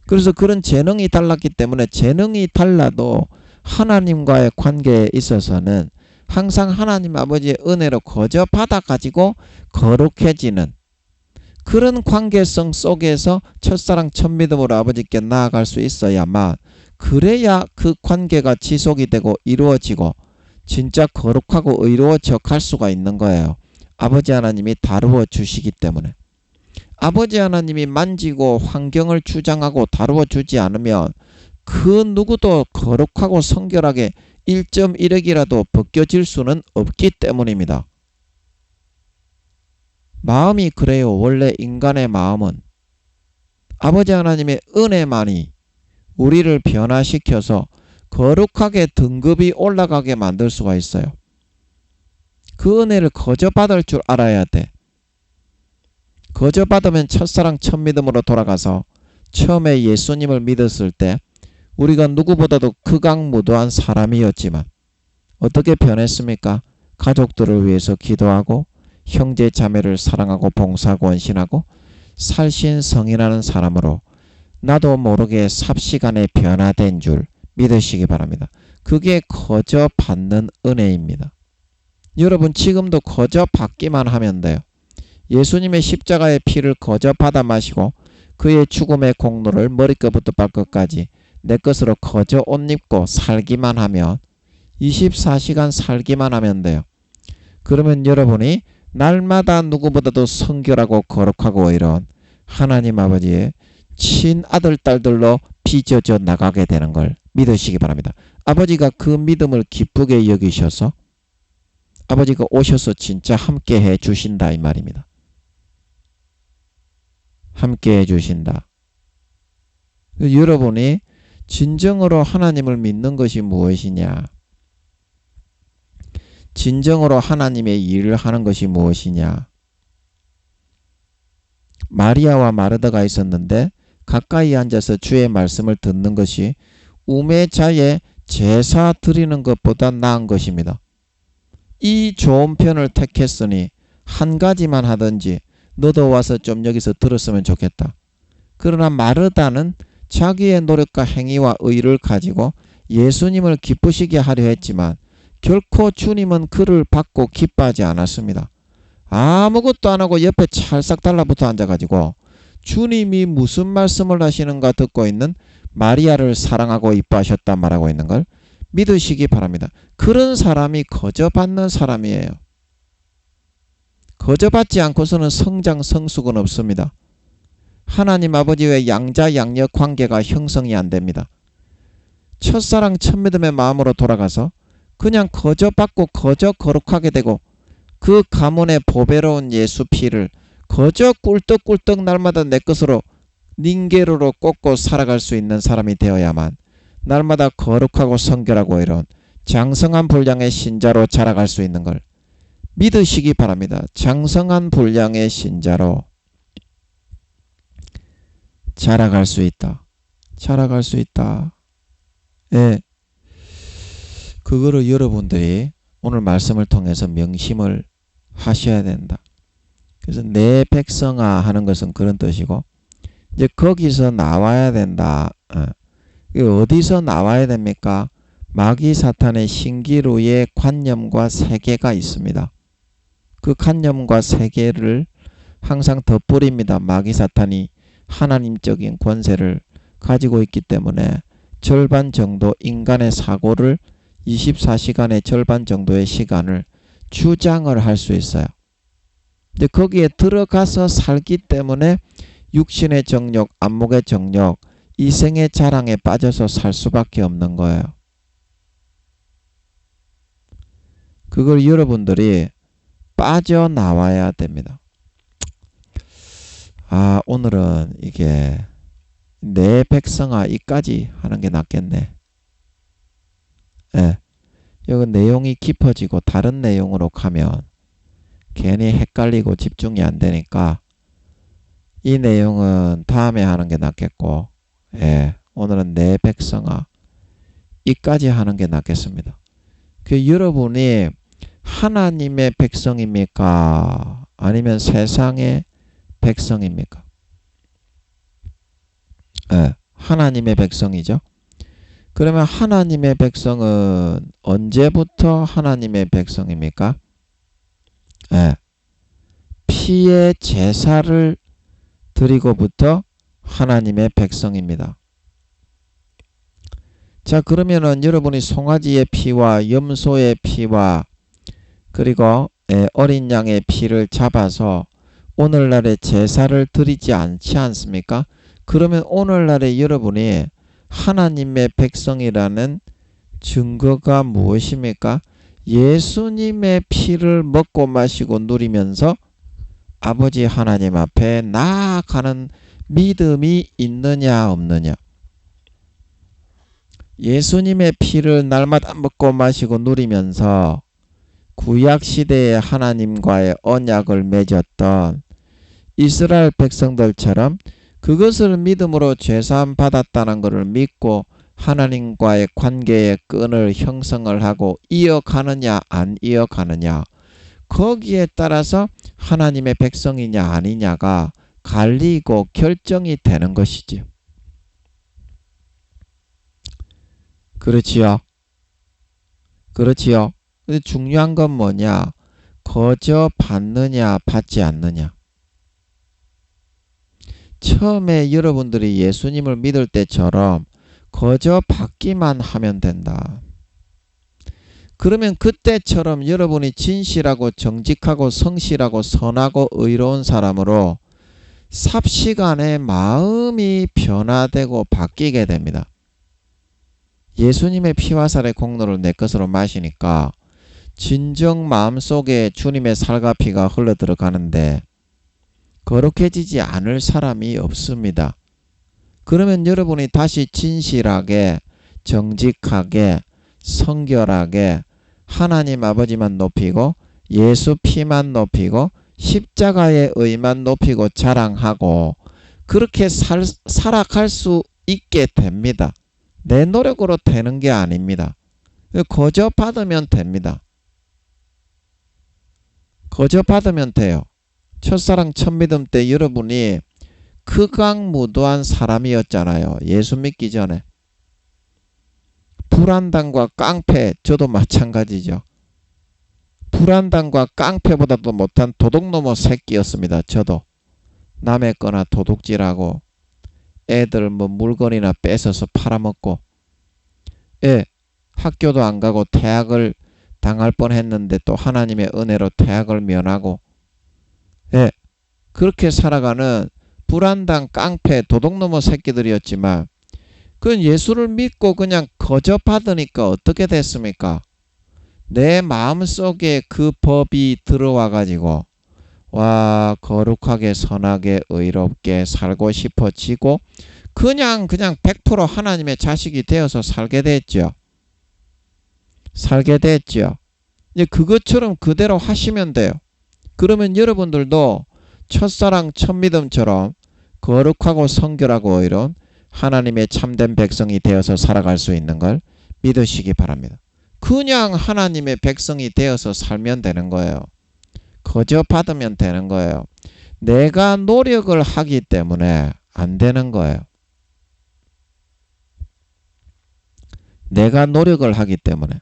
S1: 그래서 그런 재능이 달랐기 때문에 재능이 달라도 하나님과의 관계에 있어서는 항상 하나님 아버지의 은혜로 거저 받아가지고 거룩해지는 그런 관계성 속에서 첫사랑 첫믿음으로 아버지께 나아갈 수 있어야만, 그래야 그 관계가 지속이 되고 이루어지고 진짜 거룩하고 의로워져 갈 수가 있는 거예요. 아버지 하나님이 다루어 주시기 때문에. 아버지 하나님이 만지고 환경을 주장하고 다루어 주지 않으면 그 누구도 거룩하고 성결하게 1.1억이라도 벗겨질 수는 없기 때문입니다. 마음이 그래요. 원래 인간의 마음은 아버지 하나님의 은혜만이 우리를 변화시켜서 거룩하게 등급이 올라가게 만들 수가 있어요. 그 은혜를 거저 받을 줄 알아야 돼. 거저 받으면 첫사랑 첫믿음으로 돌아가서 처음에 예수님을 믿었을 때 우리가 누구보다도 극악무도한 사람이었지만 어떻게 변했습니까? 가족들을 위해서 기도하고 형제 자매를 사랑하고 봉사하고 헌신하고 살신성인하는 사람으로 나도 모르게 삽시간에 변화된 줄 믿으시기 바랍니다. 그게 거저 받는 은혜입니다. 여러분 지금도 거저 받기만 하면 돼요. 예수님의 십자가의 피를 거저 받아 마시고 그의 죽음의 공로를 머리끝부터 발끝까지 내 것으로 거저 옷 입고 살기만 하면, 24시간 살기만 하면 돼요. 그러면 여러분이 날마다 누구보다도 성결하고 거룩하고 이런 하나님 아버지의 친아들 딸들로 빚어져 나가게 되는 걸 믿으시기 바랍니다. 아버지가 그 믿음을 기쁘게 여기셔서 아버지가 오셔서 진짜 함께 해 주신다 이 말입니다. 함께 해 주신다. 여러분이 진정으로 하나님을 믿는 것이 무엇이냐? 진정으로 하나님의 일을 하는 것이 무엇이냐? 마리아와 마르다가 있었는데 가까이 앉아서 주의 말씀을 듣는 것이 우매자에 제사 드리는 것보다 나은 것입니다. 이 좋은 편을 택했으니 한 가지만 하든지 너도 와서 좀 여기서 들었으면 좋겠다. 그러나 마르다는 자기의 노력과 행위와 의를 가지고 예수님을 기쁘시게 하려 했지만 결코 주님은 그를 받고 기뻐하지 않았습니다. 아무것도 안 하고 옆에 찰싹 달라붙어 앉아가지고 주님이 무슨 말씀을 하시는가 듣고 있는 마리아를 사랑하고 이뻐하셨다 말하고 있는 걸 믿으시기 바랍니다. 그런 사람이 거저받는 사람이에요. 거저받지 않고서는 성장 성숙은 없습니다. 하나님 아버지의 양자 양력 관계가 형성이 안 됩니다. 첫사랑 첫믿음의 마음으로 돌아가서 그냥 거저받고 거저 거룩하게 되고 그 가문의 보배로운 예수 피를 거저 꿀떡꿀떡 날마다 내 것으로 닝게루로 꽂고 살아갈 수 있는 사람이 되어야만 날마다 거룩하고 성결하고 이런 장성한 분량의 신자로 자라갈 수 있는 걸 믿으시기 바랍니다. 장성한 분량의 신자로 자라갈 수 있다. 자라갈 수 있다. 예. 그거를 여러분들이 오늘 말씀을 통해서 명심을 하셔야 된다. 그래서 내 백성아 하는 것은 그런 뜻이고 이제 거기서 나와야 된다. 어디서 나와야 됩니까? 마귀 사탄의 신기루의 관념과 세계가 있습니다. 그 관념과 세계를 항상 덧뿌립니다. 마귀 사탄이 하나님적인 권세를 가지고 있기 때문에 절반 정도 인간의 사고를 24시간의 절반 정도의 시간을 주장을 할 수 있어요. 근데 거기에 들어가서 살기 때문에 육신의 정욕, 안목의 정욕, 이생의 자랑에 빠져서 살 수밖에 없는 거예요. 그걸 여러분들이 빠져나와야 됩니다. 오늘은 이게 내 백성아 이까지 하는 게 낫겠네. 예. 여기 내용이 깊어지고 다른 내용으로 가면 괜히 헷갈리고 집중이 안 되니까 이 내용은 다음에 하는 게 낫겠고, 예. 오늘은 내 백성아 이까지 하는 게 낫겠습니다. 그 여러분이 하나님의 백성입니까? 아니면 세상의 백성입니까? 예, 하나님의 백성이죠. 그러면 하나님의 백성은 언제부터 하나님의 백성입니까? 예, 피의 제사를 드리고부터 하나님의 백성입니다. 자, 그러면은 여러분이 송아지의 피와 염소의 피와 그리고 어린 양의 피를 잡아서 오늘날에 제사를 드리지 않지 않습니까? 그러면 오늘날에 여러분이 하나님의 백성이라는 증거가 무엇입니까? 예수님의 피를 먹고 마시고 누리면서 아버지 하나님 앞에 나아가는 믿음이 있느냐 없느냐. 예수님의 피를 날마다 먹고 마시고 누리면서 구약시대의 하나님과의 언약을 맺었던 이스라엘 백성들처럼 그것을 믿음으로 죄사함 받았다는 것을 믿고 하나님과의 관계의 끈을 형성을 하고 이어가느냐 안 이어가느냐, 거기에 따라서 하나님의 백성이냐 아니냐가 갈리고 결정이 되는 것이지요. 그렇지요. 그렇지요. 근데 중요한 건 뭐냐? 거저 받느냐 받지 않느냐. 처음에 여러분들이 예수님을 믿을 때처럼 거저 받기만 하면 된다. 그러면 그때처럼 여러분이 진실하고 정직하고 성실하고 선하고 의로운 사람으로 삽시간에 마음이 변화되고 바뀌게 됩니다. 예수님의 피와 살의 공로를 내 것으로 마시니까 진정 마음속에 주님의 살과 피가 흘러들어가는데 거룩해지지 않을 사람이 없습니다. 그러면 여러분이 다시 진실하게 정직하게 성결하게 하나님 아버지만 높이고 예수 피만 높이고 십자가의 의만 높이고 자랑하고 그렇게 살아갈 수 있게 됩니다. 내 노력으로 되는 게 아닙니다. 거저 받으면 됩니다. 거저 받으면 돼요. 첫사랑 첫믿음 때 여러분이 극악무도한 사람이었잖아요. 예수 믿기 전에. 불안당과 깡패, 저도 마찬가지죠. 불안당과 깡패보다도 못한 도둑놈의 새끼였습니다. 저도 남의 거나 도둑질하고 애들 뭐 물건이나 뺏어서 팔아먹고, 예, 학교도 안 가고 퇴학을 당할 뻔했는데 또 하나님의 은혜로 퇴학을 면하고, 예, 그렇게 살아가는 불안당 깡패 도둑놈의 새끼들이었지만, 그건 예수를 믿고 그냥 거저 받으니까 어떻게 됐습니까? 내 마음속에 그 법이 들어와 가지고 와, 거룩하게 선하게 의롭게 살고 싶어지고 그냥 100% 하나님의 자식이 되어서 살게 됐죠. 이제 그것처럼 그대로 하시면 돼요. 그러면 여러분들도 첫사랑 첫믿음처럼 거룩하고 성결하고 이런 하나님의 참된 백성이 되어서 살아갈 수 있는 걸 믿으시기 바랍니다. 그냥 하나님의 백성이 되어서 살면 되는 거예요. 거저 받으면 되는 거예요. 내가 노력을 하기 때문에 안 되는 거예요. 내가 노력을 하기 때문에.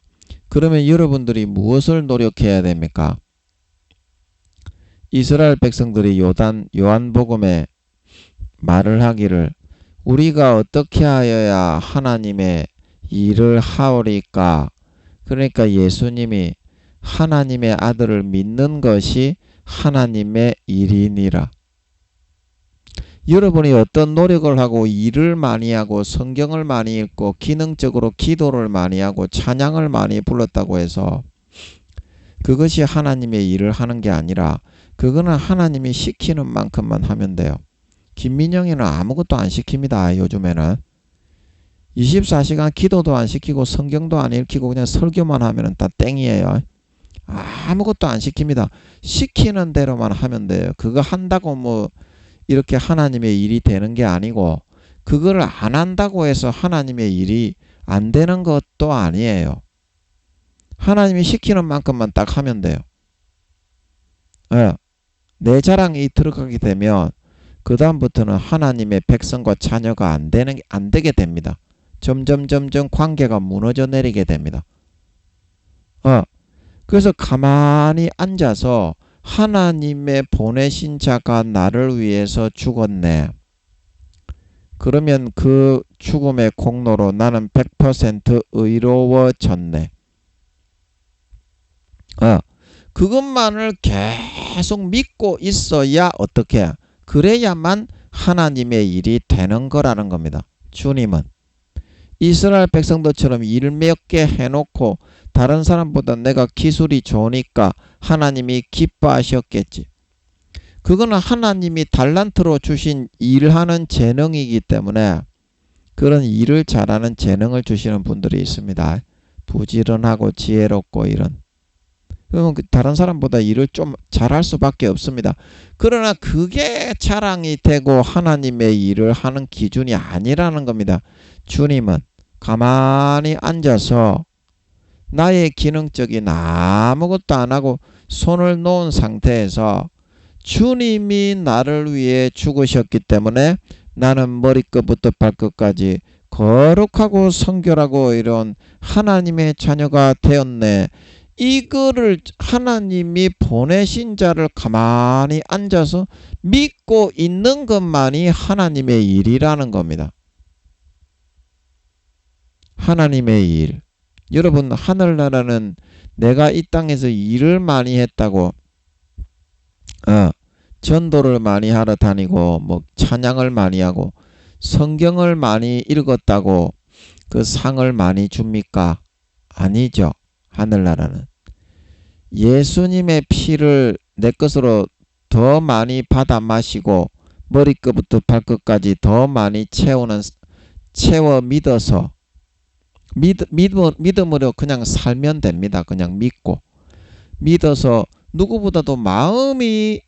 S1: 그러면 여러분들이 무엇을 노력해야 됩니까? 이스라엘 백성들이 요한복음에 말을 하기를 우리가 어떻게 하여야 하나님의 일을 하오리까? 그러니까 예수님이 하나님의 아들을 믿는 것이 하나님의 일이니라. 여러분이 어떤 노력을 하고 일을 많이 하고 성경을 많이 읽고 기능적으로 기도를 많이 하고 찬양을 많이 불렀다고 해서 그것이 하나님의 일을 하는 게 아니라 그거는 하나님이 시키는 만큼만 하면 돼요. 김민영이는 아무것도 안 시킵니다. 요즘에는 24시간 기도도 안 시키고 성경도 안 읽히고 그냥 설교만 하면 다 땡이에요. 아무것도 안 시킵니다. 시키는 대로만 하면 돼요. 그거 한다고 뭐 이렇게 하나님의 일이 되는 게 아니고 그걸 안 한다고 해서 하나님의 일이 안 되는 것도 아니에요. 하나님이 시키는 만큼만 딱 하면 돼요. 내 자랑이 들어가게 되면 그 다음부터는 하나님의 백성과 자녀가 안 되게 됩니다. 점점 관계가 무너져 내리게 됩니다. 그래서 가만히 앉아서 하나님의 보내신 자가 나를 위해서 죽었네. 그러면 그 죽음의 공로로 나는 100% 의로워졌네. 그것만을 계속 믿고 있어야 어떻게 해? 그래야만 하나님의 일이 되는 거라는 겁니다. 주님은 이스라엘 백성들처럼 일 몇 개 해놓고 다른 사람보다 내가 기술이 좋으니까 하나님이 기뻐하셨겠지. 그거는 하나님이 달란트로 주신 일하는 재능이기 때문에 그런 일을 잘하는 재능을 주시는 분들이 있습니다. 부지런하고 지혜롭고 이런. 그러면 다른 사람보다 일을 좀 잘할 수밖에 없습니다. 그러나 그게 자랑이 되고 하나님의 일을 하는 기준이 아니라는 겁니다. 주님은 가만히 앉아서 나의 기능적인 아무것도 안 하고 손을 놓은 상태에서 주님이 나를 위해 죽으셨기 때문에 나는 머리끝부터 발끝까지 거룩하고 성결하고 이런 하나님의 자녀가 되었네. 이거를 하나님이 보내신 자를 가만히 앉아서 믿고 있는 것만이 하나님의 일이라는 겁니다. 하나님의 일. 여러분, 하늘나라는 내가 이 땅에서 일을 많이 했다고 전도를 많이 하러 다니고 뭐 찬양을 많이 하고 성경을 많이 읽었다고 그 상을 많이 줍니까? 아니죠. 하늘나라는 예수님의 피를 내 것으로 더 많이 받아 마시고 머리끝부터 발끝까지 더 많이 채워 믿어서 믿음으로 그냥 살면 됩니다. 그냥 믿어서 누구보다도 마음이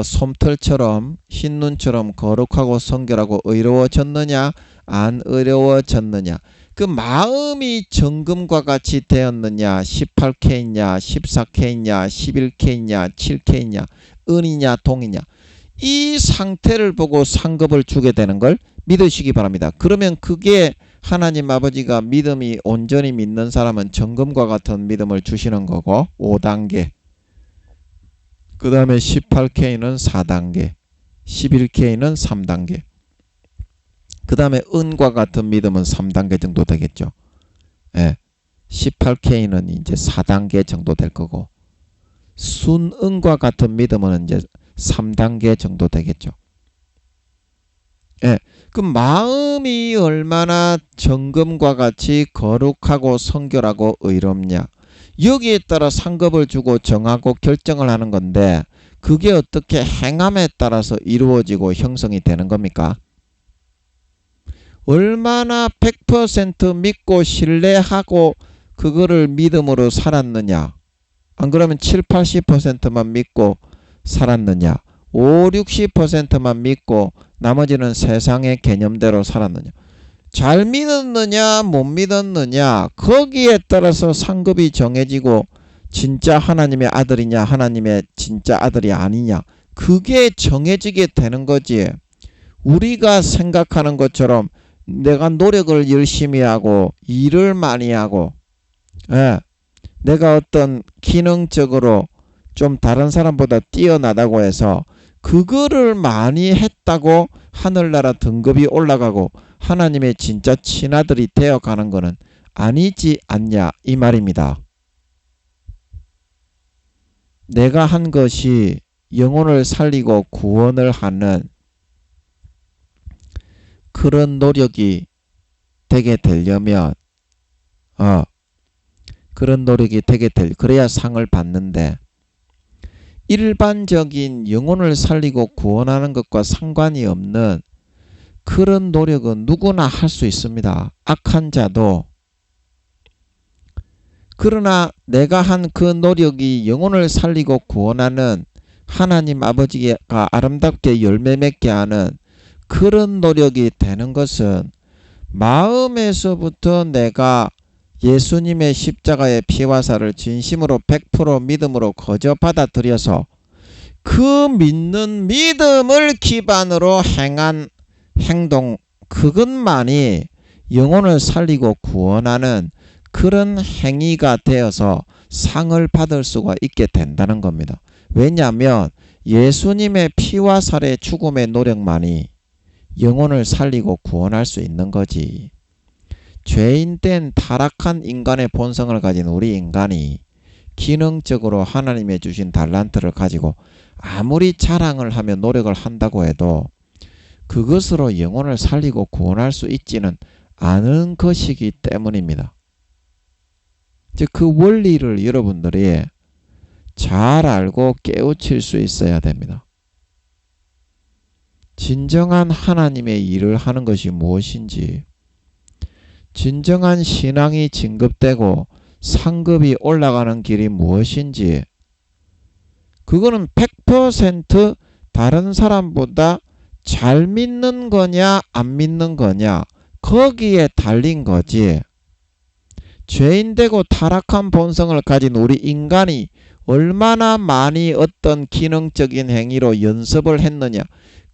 S1: 솜털처럼 흰눈처럼 거룩하고 성결하고 의로워졌느냐 안 의로워졌느냐, 그 마음이 정금과 같이 되었느냐, 18K냐 14K냐 11K냐 7K냐 은이냐 동이냐, 이 상태를 보고 상급을 주게 되는 걸 믿으시기 바랍니다. 그러면 그게 하나님 아버지가 믿음이 온전히 믿는 사람은 정금과 같은 믿음을 주시는 거고 5단계. 그 다음에 18K는 4단계. 11K는 3단계. 그 다음에 은과 같은 믿음은 3단계 정도 되겠죠. 예. 18K는 이제 4단계 정도 될 거고 순은과 같은 믿음은 이제 3단계 정도 되겠죠. 예. 그 마음이 얼마나 정금과 같이 거룩하고 성결하고 의롭냐. 여기에 따라 상급을 주고 정하고 결정을 하는 건데 그게 어떻게 행함에 따라서 이루어지고 형성이 되는 겁니까? 얼마나 100% 믿고 신뢰하고 그거를 믿음으로 살았느냐. 안 그러면 7, 80%만 믿고 살았느냐. 5, 60%만 믿고 나머지는 세상의 개념대로 살았느냐. 잘 믿었느냐 못 믿었느냐 거기에 따라서 상급이 정해지고 진짜 하나님의 아들이냐 하나님의 진짜 아들이 아니냐 그게 정해지게 되는 거지. 우리가 생각하는 것처럼 내가 노력을 열심히 하고 일을 많이 하고 내가 어떤 기능적으로 좀 다른 사람보다 뛰어나다고 해서 그거를 많이 했다고 하늘나라 등급이 올라가고 하나님의 진짜 친아들이 되어가는 것은 아니지 않냐 이 말입니다. 내가 한 것이 영혼을 살리고 구원을 하는 그런 노력이 되게 되려면 그런 노력이 되게 그래야 상을 받는데 일반적인 영혼을 살리고 구원하는 것과 상관이 없는 그런 노력은 누구나 할 수 있습니다. 악한 자도. 그러나 내가 한 그 노력이 영혼을 살리고 구원하는 하나님 아버지가 아름답게 열매 맺게 하는 그런 노력이 되는 것은 마음에서부터 내가 예수님의 십자가의 피와 살을 진심으로 100% 믿음으로 거저 받아들여서 그 믿는 믿음을 기반으로 행한 행동 그것만이 영혼을 살리고 구원하는 그런 행위가 되어서 상을 받을 수가 있게 된다는 겁니다. 왜냐하면 예수님의 피와 살의 죽음의 노력만이 영혼을 살리고 구원할 수 있는 거지. 죄인된 타락한 인간의 본성을 가진 우리 인간이 기능적으로 하나님의 주신 달란트를 가지고 아무리 자랑을 하며 노력을 한다고 해도 그것으로 영혼을 살리고 구원할 수 있지는 않은 것이기 때문입니다. 즉 그 원리를 여러분들이 잘 알고 깨우칠 수 있어야 됩니다. 진정한 하나님의 일을 하는 것이 무엇인지, 진정한 신앙이 진급되고 상급이 올라가는 길이 무엇인지, 그거는 100% 다른 사람보다 잘 믿는 거냐 안 믿는 거냐 거기에 달린 거지. 죄인되고 타락한 본성을 가진 우리 인간이 얼마나 많이 어떤 기능적인 행위로 연습을 했느냐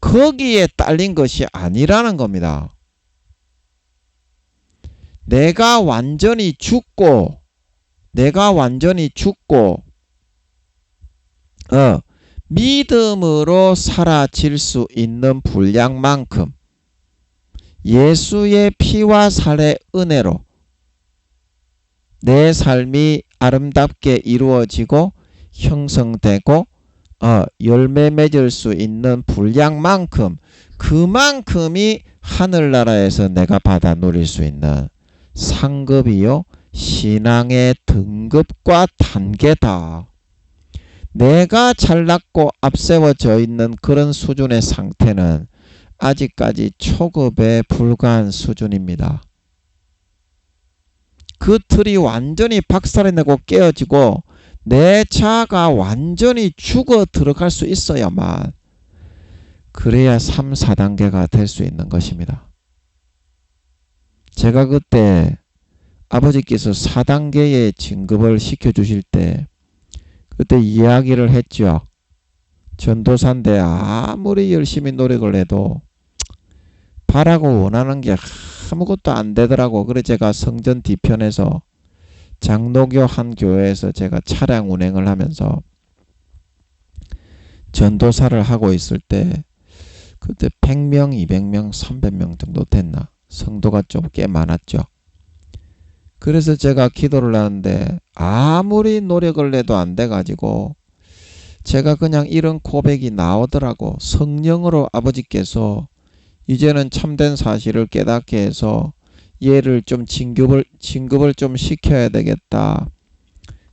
S1: 거기에 딸린 것이 아니라는 겁니다. 내가 완전히 죽고 믿음으로 사라질 수 있는 분량만큼 예수의 피와 살의 은혜로 내 삶이 아름답게 이루어지고 형성되고 열매 맺을 수 있는 분량만큼 그만큼이 하늘나라에서 내가 받아 누릴 수 있는 상급이요 신앙의 등급과 단계다. 내가 잘났고 앞세워져 있는 그런 수준의 상태는 아직까지 초급에 불과한 수준입니다. 그 틀이 완전히 박살내고 깨어지고 내 자아가 완전히 죽어 들어갈 수 있어야만 그래야 3, 4단계가 될 수 있는 것입니다. 제가 그때 아버지께서 4단계의 진급을 시켜주실 때 그때 이야기를 했죠. 전도사인데 아무리 열심히 노력을 해도 바라고 원하는 게 아무것도 안 되더라고. 그래 제가 성전 뒤편에서 장로교 한 교회에서 제가 차량 운행을 하면서 전도사를 하고 있을 때 그때 100명, 200명, 300명 정도 됐나? 성도가 좀 꽤 많았죠. 그래서 제가 기도를 하는데 아무리 노력을 내도 안 돼가지고 제가 그냥 이런 고백이 나오더라고. 성령으로 아버지께서 이제는 참된 사실을 깨닫게 해서 얘를 좀 진급을 좀 시켜야 되겠다.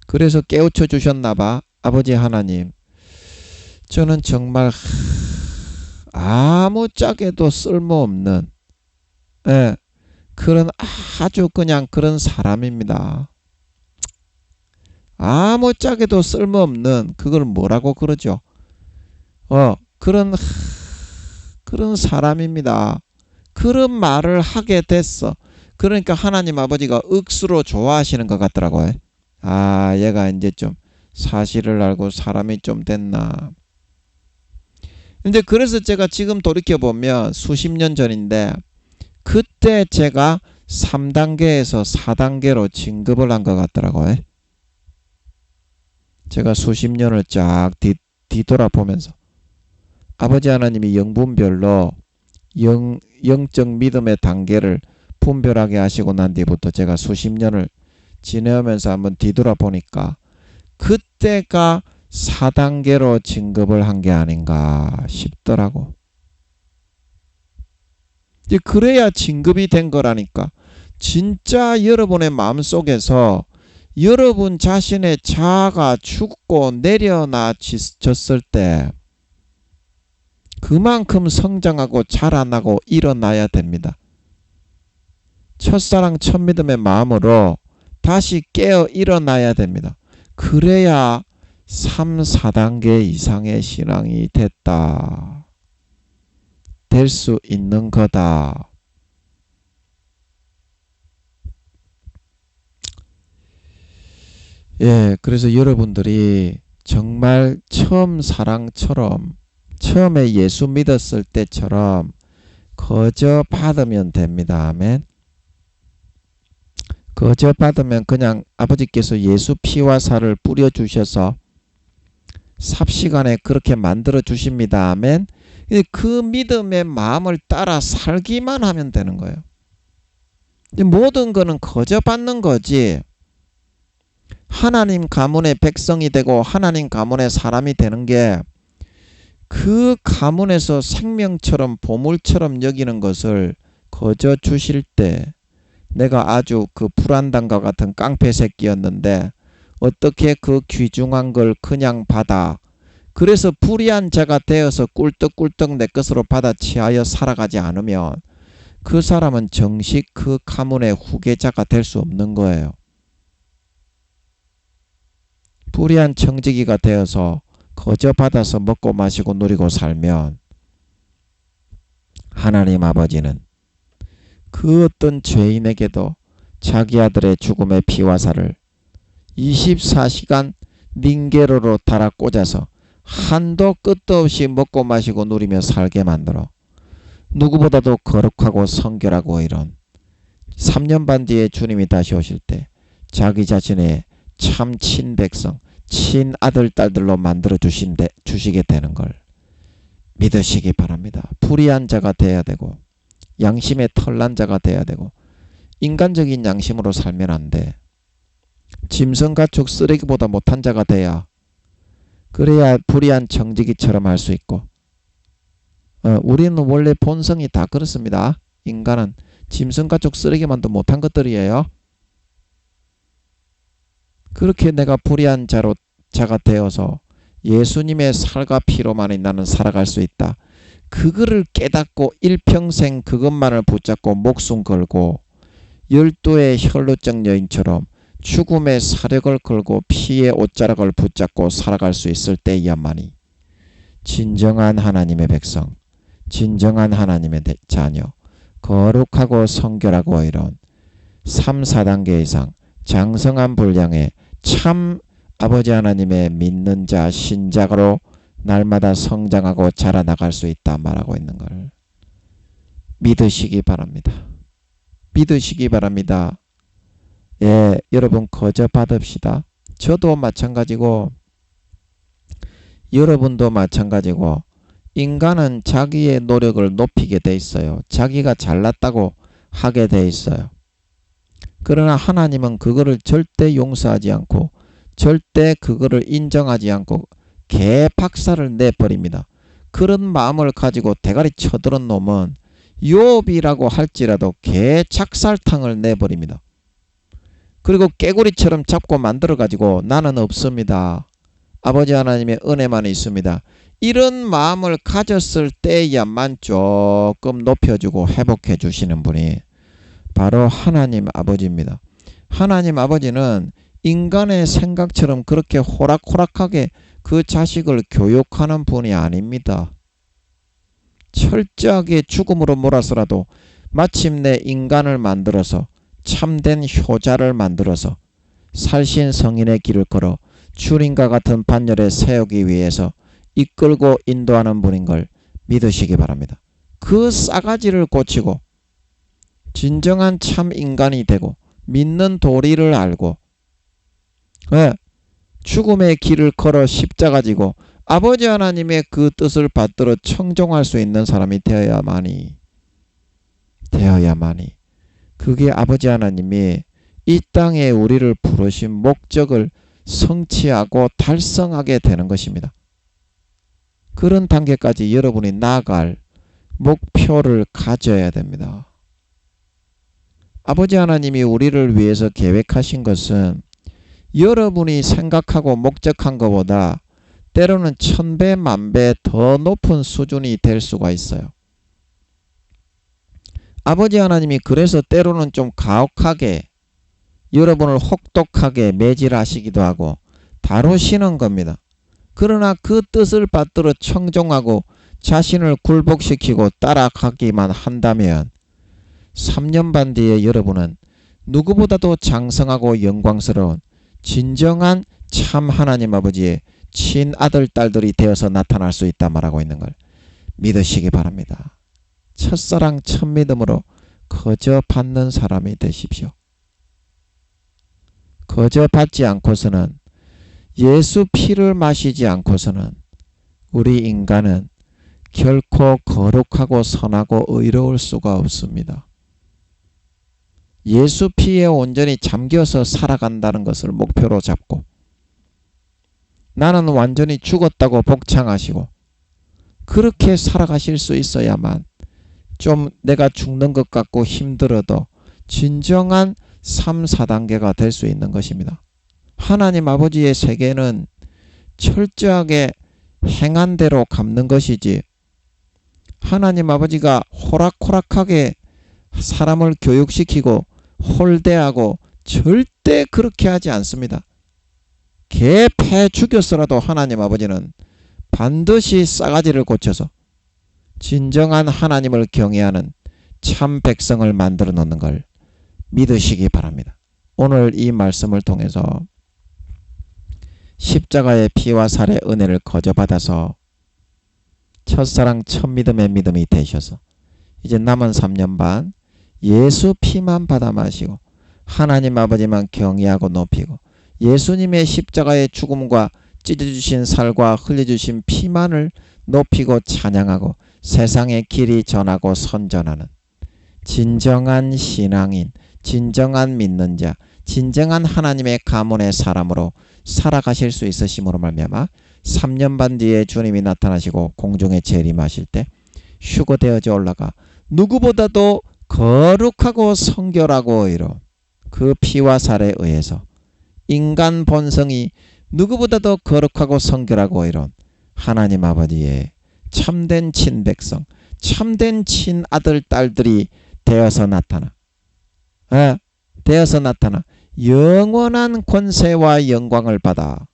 S1: 그래서 깨우쳐 주셨나봐. 아버지 하나님. 저는 정말 아무짝에도 쓸모없는 그런 아주 그냥 그런 사람입니다. 아무짝에도 쓸모없는 그걸 뭐라고 그러죠? 그런 사람입니다. 그런 말을 하게 됐어. 그러니까 하나님 아버지가 억수로 좋아하시는 것 같더라고요. 아, 얘가 이제 좀 사실을 알고 사람이 좀 됐나. 이제 그래서 제가 지금 돌이켜보면 수십 년 전인데 그때 제가 3단계에서 4단계로 진급을 한 것 같더라고요. 제가 수십 년을 쫙 뒤돌아보면서 아버지 하나님이 영분별로 영적 믿음의 단계를 분별하게 하시고 난 뒤부터 제가 수십 년을 지내면서 한번 뒤돌아보니까 그때가 4단계로 진급을 한 게 아닌가 싶더라고. 이제 그래야 진급이 된 거라니까. 진짜 여러분의 마음속에서 여러분 자신의 자아가 죽고 내려놔졌을 때 그만큼 성장하고 자라나고 일어나야 됩니다. 첫사랑 첫믿음의 마음으로 다시 깨어 일어나야 됩니다. 그래야 3, 4단계 이상의 신앙이 됐다. 될 수 있는 거다. 예, 그래서 여러분들이 정말 처음 사랑처럼 처음에 예수 믿었을 때처럼 거저 받으면 됩니다. 아멘. 거저 받으면 그냥 아버지께서 예수 피와 살을 뿌려주셔서 삽시간에 그렇게 만들어 주십니다. 아멘. 그 믿음의 마음을 따라 살기만 하면 되는 거예요. 모든 거는 거저 받는 거지. 하나님 가문의 백성이 되고 하나님 가문의 사람이 되는 게 그 가문에서 생명처럼 보물처럼 여기는 것을 거저 주실 때 내가 아주 그 불안당과 같은 깡패 새끼였는데 어떻게 그 귀중한 걸 그냥 받아. 그래서 불의한 자가 되어서 꿀떡꿀떡 내 것으로 받아 취하여 살아가지 않으면 그 사람은 정식 그 가문의 후계자가 될 수 없는 거예요. 불의한 청지기가 되어서 거저 받아서 먹고 마시고 누리고 살면 하나님 아버지는 그 어떤 죄인에게도 자기 아들의 죽음의 피와 살을 24시간 닌게로로 달아 꽂아서 한도 끝도 없이 먹고 마시고 누리며 살게 만들어 누구보다도 거룩하고 성결하고 이런 3년 반 뒤에 주님이 다시 오실 때 자기 자신의 참 친백성 친아들 딸들로 만들어 주시게 되는 걸 믿으시기 바랍니다. 불의한 자가 돼야 되고 양심의 털난 자가 돼야 되고 인간적인 양심으로 살면 안 돼. 짐승가축 쓰레기보다 못한 자가 돼야 그래야 불의한 청지기처럼 할 수 있고 우리는 원래 본성이 다 그렇습니다. 인간은 짐승가축 쓰레기만도 못한 것들이에요. 그렇게 내가 불의한 자가 되어서 예수님의 살과 피로만이 나는 살아갈 수 있다. 그거를 깨닫고 일평생 그것만을 붙잡고 목숨 걸고 12의 혈루증 여인처럼 죽음의 사력을 걸고 피의 옷자락을 붙잡고 살아갈 수 있을 때야만이 진정한 하나님의 백성, 진정한 하나님의 자녀, 거룩하고 성결하고 이런 3, 4단계 이상 장성한 분량의 참 아버지 하나님의 믿는 자, 신자로 날마다 성장하고 자라나갈 수 있다 말하고 있는 걸 믿으시기 바랍니다. 믿으시기 바랍니다. 예, 여러분 거저 받읍시다. 저도 마찬가지고 여러분도 마찬가지고 인간은 자기의 노력을 높이게 돼 있어요. 자기가 잘났다고 하게 돼 있어요. 그러나 하나님은 그거를 절대 용서하지 않고 절대 그거를 인정하지 않고 개박살을 내버립니다. 그런 마음을 가지고 대가리 쳐들은 놈은 욥이라고 할지라도 개작살탕을 내버립니다. 그리고 깨구리처럼 잡고 만들어가지고 나는 없습니다. 아버지 하나님의 은혜만 있습니다. 이런 마음을 가졌을 때야만 조금 높여주고 회복해 주시는 분이 바로 하나님 아버지입니다. 하나님 아버지는 인간의 생각처럼 그렇게 호락호락하게 그 자식을 교육하는 분이 아닙니다. 철저하게 죽음으로 몰아서라도 마침내 인간을 만들어서 참된 효자를 만들어서 살신 성인의 길을 걸어 주님과 같은 반열에 세우기 위해서 이끌고 인도하는 분인 걸 믿으시기 바랍니다. 그 싸가지를 고치고 진정한 참 인간이 되고 믿는 도리를 알고 죽음의 길을 걸어 십자가 지고 아버지 하나님의 그 뜻을 받들어 청종할 수 있는 사람이 되어야만이 그게 아버지 하나님이 이 땅에 우리를 부르신 목적을 성취하고 달성하게 되는 것입니다. 그런 단계까지 여러분이 나아갈 목표를 가져야 됩니다. 아버지 하나님이 우리를 위해서 계획하신 것은 여러분이 생각하고 목적한 것보다 때로는 1000배, 10,000배 더 높은 수준이 될 수가 있어요. 아버지 하나님이 그래서 때로는 좀 가혹하게 여러분을 혹독하게 매질하시기도 하고 다루시는 겁니다. 그러나 그 뜻을 받들어 청종하고 자신을 굴복시키고 따라가기만 한다면 3년 반 뒤에 여러분은 누구보다도 장성하고 영광스러운 진정한 참 하나님 아버지의 친아들 딸들이 되어서 나타날 수 있다 말하고 있는 걸 믿으시기 바랍니다. 첫사랑 첫 믿음으로 거저 받는 사람이 되십시오. 거저 받지 않고서는 예수 피를 마시지 않고서는 우리 인간은 결코 거룩하고 선하고 의로울 수가 없습니다. 예수 피에 온전히 잠겨서 살아간다는 것을 목표로 잡고 나는 완전히 죽었다고 복창하시고 그렇게 살아가실 수 있어야만 좀 내가 죽는 것 같고 힘들어도 진정한 3, 4단계가 될 수 있는 것입니다. 하나님 아버지의 세계는 철저하게 행한 대로 갚는 것이지 하나님 아버지가 호락호락하게 사람을 교육시키고 홀대하고 절대 그렇게 하지 않습니다. 개 패 죽였어라도 하나님 아버지는 반드시 싸가지를 고쳐서 진정한 하나님을 경외하는 참 백성을 만들어 놓는 걸 믿으시기 바랍니다. 오늘 이 말씀을 통해서 십자가의 피와 살의 은혜를 거저 받아서 첫사랑 첫 믿음의 믿음이 되셔서 이제 남은 3년 반 예수 피만 받아 마시고 하나님 아버지만 경외하고 높이고 예수님의 십자가의 죽음과 찢어주신 살과 흘려주신 피만을 높이고 찬양하고 세상의 길이 전하고 선전하는 진정한 신앙인, 진정한 믿는 자, 진정한 하나님의 가문의 사람으로 살아가실 수 있으심으로 말미암아 3년 반 뒤에 주님이 나타나시고 공중에 재림하실 때 휴거되어져 올라가 누구보다도 거룩하고 성결하고 의로운 그 피와 살에 의해서 인간 본성이 누구보다도 거룩하고 성결하고 의로운 하나님 아버지의 참된 친백성, 참된 친아들 딸들이 되어서 나타나 영원한 권세와 영광을 받아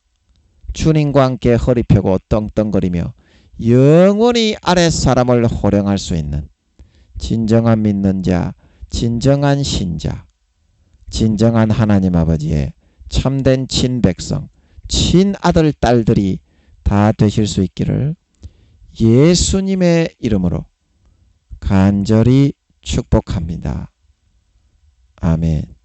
S1: 주님과 함께 허리 펴고 떵떵거리며 영원히 아랫사람을 호령할 수 있는 진정한 믿는 자, 진정한 신자, 진정한 하나님 아버지의 참된 친백성, 친아들 딸들이 다 되실 수 있기를 예수님의 이름으로 간절히 축복합니다. 아멘.